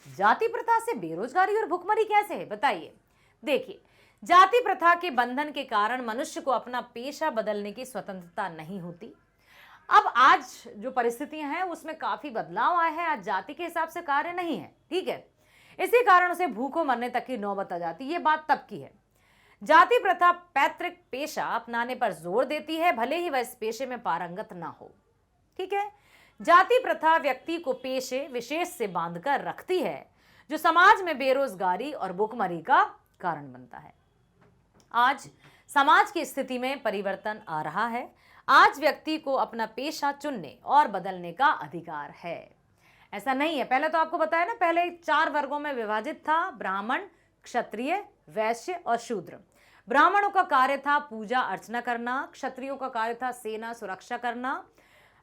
जाति प्रथा से बेरोजगारी और भुखमरी कैसे है, बताइए। देखिए, जाति प्रथा के बंधन के कारण मनुष्य को अपना पेशा बदलने की स्वतंत्रता नहीं होती। अब आज जो परिस्थितियां हैं उसमें काफी बदलाव आया है। आज जाति के हिसाब से कार्य नहीं है, ठीक है। इसी कारण उसे भूखों मरने तक की नौबत आ जाती है। ये बात तब की है। जाति प्रथा पैतृक पेशा अपनाने पर जोर देती है, भले ही वह इस पेशे में पारंगत ना हो। ठीक है, जाति प्रथा व्यक्ति को पेशे विशेष से बांधकर रखती है, जो समाज में बेरोजगारी और भुखमरी का कारण बनता है। आज समाज की स्थिति में परिवर्तन आ रहा है। आज व्यक्ति को अपना पेशा चुनने और बदलने का अधिकार है। ऐसा नहीं है, पहले तो आपको बताया ना, पहले 4 वर्गों में विभाजित था, ब्राह्मण, क्षत्रिय, वैश्य और शूद्र। ब्राह्मणों का कार्य था पूजा अर्चना करना, क्षत्रियों का कार्य था सेना सुरक्षा करना,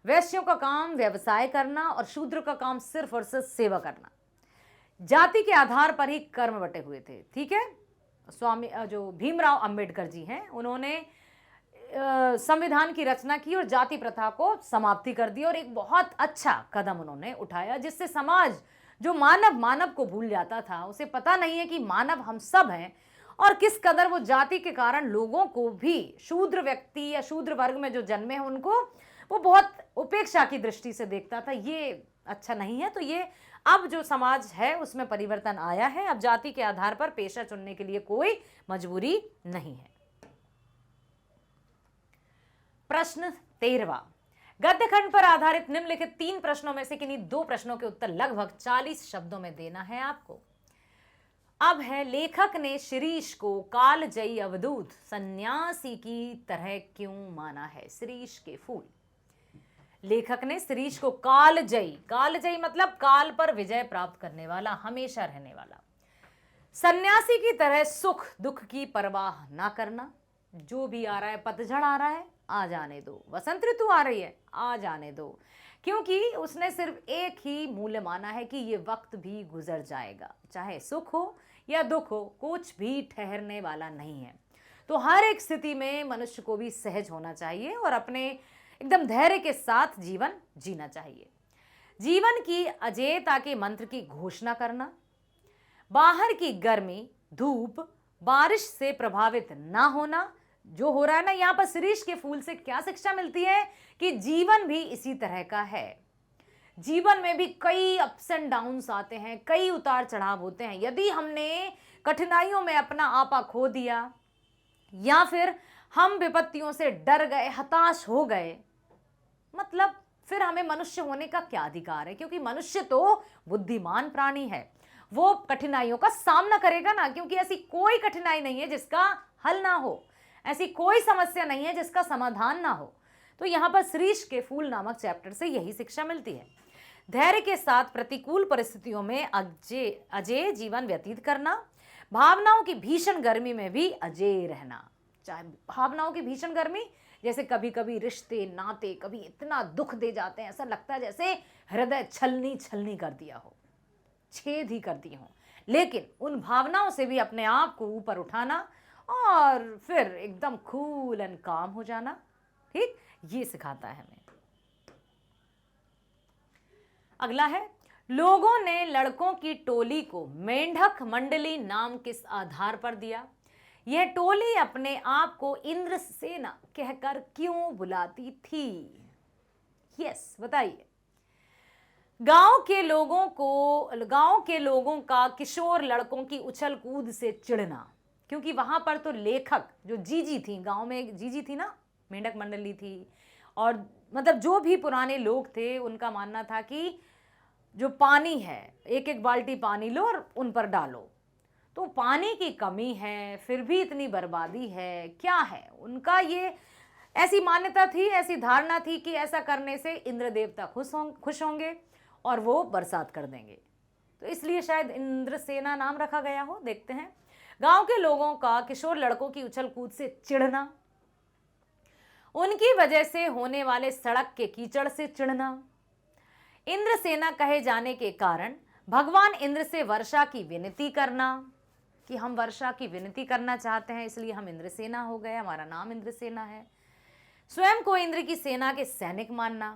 वैश्यों का काम व्यवसाय करना और शूद्र का काम सिर्फ और सिर्फ सेवा करना। जाति के आधार पर ही कर्म बटे हुए थे। ठीक है, स्वामी जो भीमराव अंबेडकर जी हैं, उन्होंने संविधान की रचना की और जाति प्रथा को समाप्ति कर दी और एक बहुत अच्छा कदम उन्होंने उठाया, जिससे समाज जो मानव को भूल जाता था, उसे पता नहीं है कि मानव हम सब हैं और किस कदर वो जाति के कारण लोगों को भी, शूद्र व्यक्ति या शूद्र वर्ग में जो जन्मे हैं उनको वो बहुत उपेक्षा की दृष्टि से देखता था। ये अच्छा नहीं है। तो ये अब जो समाज है उसमें परिवर्तन आया है। अब जाति के आधार पर पेशा चुनने के लिए कोई मजबूरी नहीं है। प्रश्न 13वां, गद्य खंड पर आधारित निम्नलिखित 3 प्रश्नों में से किन्हीं 2 प्रश्नों के उत्तर लगभग 40 शब्दों में देना है आपको। अब है, लेखक ने शिरीष को कालजयी अवधूत सन्यासी की तरह क्यों माना है? शिरीष के फूल। लेखक ने शिरीष को कालजयी, कालजयी मतलब काल पर विजय प्राप्त करने वाला, हमेशा रहने वाला, सन्यासी की तरह सुख दुख की परवाह ना करना। जो भी आ रहा है, पतझड़ आ रहा है, आ जाने दो, वसंत ऋतु आ रही है, आ जाने दो, क्योंकि उसने सिर्फ एक ही मूल्य माना है कि ये वक्त भी गुजर जाएगा। चाहे सुख हो या दुख हो, कुछ भी ठहरने वाला नहीं है। तो हर एक स्थिति में मनुष्य को भी सहज होना चाहिए और अपने एकदम धैर्य के साथ जीवन जीना चाहिए। जीवन की अजेयता के मंत्र की घोषणा करना, बाहर की गर्मी, धूप, बारिश से प्रभावित ना होना। जो हो रहा है ना यहाँ पर शिरीष के फूल से क्या शिक्षा मिलती है कि जीवन भी इसी तरह का है। जीवन में भी कई अप्स एंड डाउन्स आते हैं, कई उतार चढ़ाव होते हैं। यदि हमने कठिनाइयों में अपना आपा खो दिया या फिर हम विपत्तियों से डर गए, हताश हो गए, मतलब फिर हमें मनुष्य होने का क्या अधिकार है? क्योंकि मनुष्य तो बुद्धिमान प्राणी है, वो कठिनाइयों का सामना करेगा ना, क्योंकि ऐसी कोई कठिनाई नहीं है जिसका हल ना हो, ऐसी कोई समस्या नहीं है जिसका समाधान ना हो। तो यहाँ पर शिरीष के फूल नामक चैप्टर से यही शिक्षा मिलती है। धैर्य के साथ प्रतिकूल परिस्थितियों में अजय जीवन व्यतीत करना, भावनाओं की भीषण गर्मी में भी अजय रहना। चाहे भावनाओं की भीषण गर्मी, जैसे कभी कभी रिश्ते नाते कभी इतना दुख दे जाते हैं, ऐसा लगता है जैसे हृदय छलनी छलनी कर दिया हो, छेद ही कर दिए हो, लेकिन उन भावनाओं से भी अपने आप को ऊपर उठाना और फिर एकदम कूल एंड काम हो जाना। ठीक, ये सिखाता है हमें। अगला है, लोगों ने लड़कों की टोली को मेंढक मंडली नाम किस आधार पर दिया? यह टोली अपने आप को इंद्रसेना कहकर क्यों बुलाती थी? यस, बताइए। गांव के लोगों का किशोर लड़कों की उछल कूद से चिढ़ना, क्योंकि वहां पर तो लेखक जो जीजी थी, गांव में एक जीजी थी ना, मेंढक मंडली थी, और मतलब जो भी पुराने लोग थे उनका मानना था कि जो पानी है, एक एक बाल्टी पानी लो और उन पर डालो, तो पानी की कमी है, फिर भी इतनी बर्बादी है, क्या है उनका? ये ऐसी मान्यता थी, ऐसी धारणा थी कि ऐसा करने से इंद्र देवता खुश होंगे और वो बरसात कर देंगे, तो इसलिए शायद इंद्रसेना नाम रखा गया हो। देखते हैं। गांव के लोगों का किशोर लड़कों की उछल कूद से चिढ़ना, उनकी वजह से होने वाले सड़क के कीचड़ से चिढ़ना, इंद्रसेना कहे जाने के कारण भगवान इंद्र से वर्षा की विनती करना, कि हम वर्षा की विनती करना चाहते हैं इसलिए हम इंद्रसेना हो गए, हमारा नाम इंद्रसेना है, स्वयं को इंद्र की सेना के सैनिक मानना।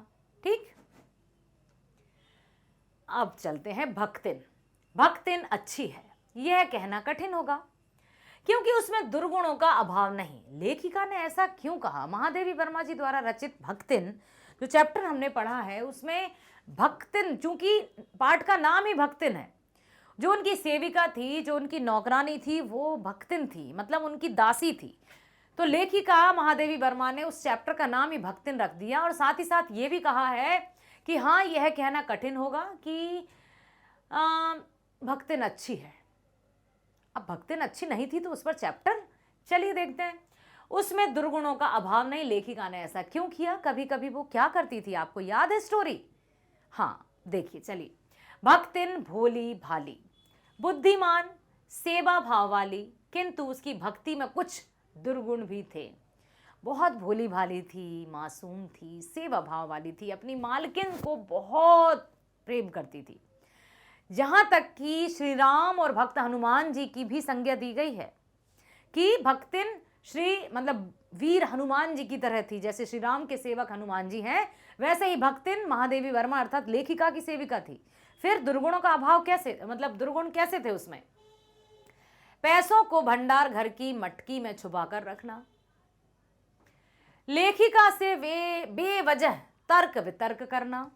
ठीक, अब चलते हैं भक्तिन। भक्तिन अच्छी है, यह कहना कठिन होगा क्योंकि उसमें दुर्गुणों का अभाव नहीं। लेखिका ने ऐसा क्यों कहा? महादेवी वर्मा जी द्वारा रचित भक्तिन, जो चैप्टर हमने पढ़ा है उसमें भक्तिन, चूंकि पाठ का नाम ही भक्तिन है, जो उनकी सेविका थी, जो उनकी नौकरानी थी, वो भक्तिन थी, मतलब उनकी दासी थी। तो लेखिका महादेवी वर्मा ने उस चैप्टर का नाम ही भक्तिन रख दिया, और साथ ही साथ ये भी कहा है कि हाँ, यह कहना कठिन होगा कि भक्तिन अच्छी है। अब भक्तिन अच्छी नहीं थी तो उस पर चैप्टर, चलिए देखते हैं। उसमें दुर्गुणों का अभाव नहीं। लेखिका ने ऐसा क्यों किया? कभी कभी वो क्या करती थी, आपको याद है स्टोरी? हाँ, देखिए, चलिए। भक्तिन भोली भाली, बुद्धिमान, सेवा भाव वाली, किंतु उसकी भक्ति में कुछ दुर्गुण भी थे। बहुत भोली भाली थी, मासूम थी, सेवा भाव वाली थी, अपनी मालकिन को बहुत प्रेम करती थी। जहाँ तक कि श्री राम और भक्त हनुमान जी की भी संज्ञा दी गई है कि भक्तिन मतलब वीर हनुमान जी की तरह थी। जैसे श्री राम के सेवक हनुमान जी हैं, वैसे ही भक्तिन महादेवी वर्मा अर्थात लेखिका की सेविका थी। फिर दुर्गुणों का अभाव कैसे, मतलब दुर्गुण कैसे थे उसमें? पैसों को भंडार घर की मटकी में छुपाकर रखना, लेखिका से वे बेवजह तर्क वितर्क करना,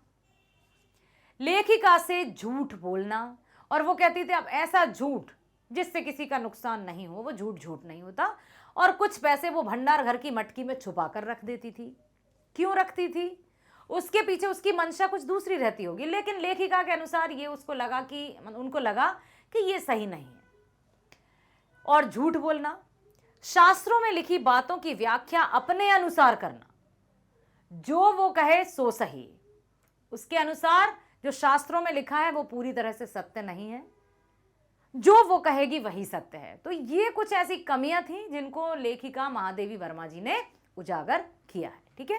लेखिका से झूठ बोलना, और वो कहती थी अब ऐसा झूठ जिससे किसी का नुकसान नहीं हो, वो झूठ नहीं होता, और कुछ पैसे वो भंडार घर की मटकी में छुपा कर रख देती थी। क्यों रखती थी? उसके पीछे उसकी मंशा कुछ दूसरी रहती होगी, लेकिन लेखिका के अनुसार ये उनको लगा कि ये सही नहीं है। और झूठ बोलना, शास्त्रों में लिखी बातों की व्याख्या अपने अनुसार करना, जो वो कहे सो सही, उसके अनुसार जो शास्त्रों में लिखा है वो पूरी तरह से सत्य नहीं है। जो वो कहेगी वही सत्य है। तो ये कुछ ऐसी कमियां थी जिनको लेखिका महादेवी वर्मा जी ने उजागर किया है। ठीक है,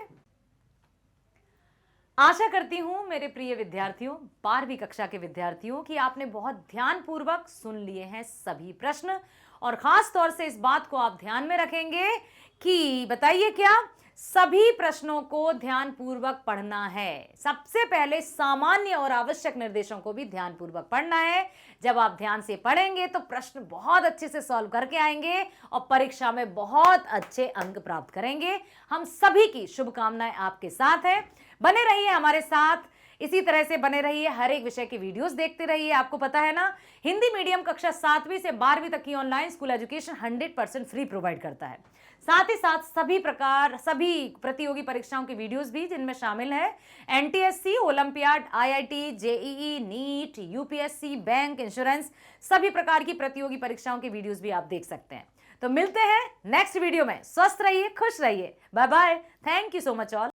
आशा करती हूं मेरे प्रिय विद्यार्थियों, 12वीं कक्षा के विद्यार्थियों, कि आपने बहुत ध्यानपूर्वक सुन लिए हैं सभी प्रश्न, और खास तौर से इस बात को आप ध्यान में रखेंगे कि बताइए क्या, सभी प्रश्नों को ध्यानपूर्वक पढ़ना है। सबसे पहले सामान्य और आवश्यक निर्देशों को भी ध्यानपूर्वक पढ़ना है। जब आप ध्यान से पढ़ेंगे तो प्रश्न बहुत अच्छे से सॉल्व करके आएंगे और परीक्षा में बहुत अच्छे अंक प्राप्त करेंगे। हम सभी की शुभकामनाएं आपके साथ है। बने रहिए हमारे साथ, इसी तरह से बने रहिए, हर एक विषय की वीडियोस देखते रहिए। आपको पता है ना, हिंदी मीडियम कक्षा 7वीं से 12वीं तक की online school education 100% free provide करता है। साथ ही साथ सभी प्रतियोगी परीक्षाओं की वीडियोस भी, जिनमें शामिल है NTSC, olympiad, IIT, JEE, NEET, UPSC, bank, insurance, सभी प्रकार की प्रतियोगी परीक्षाओं की वीडियोस भी आप देख सकते हैं। तो मिलते हैं नेक्स्ट वीडियो में। स्वस्थ रहिए, खुश रहिए, bye bye, thank you so much all.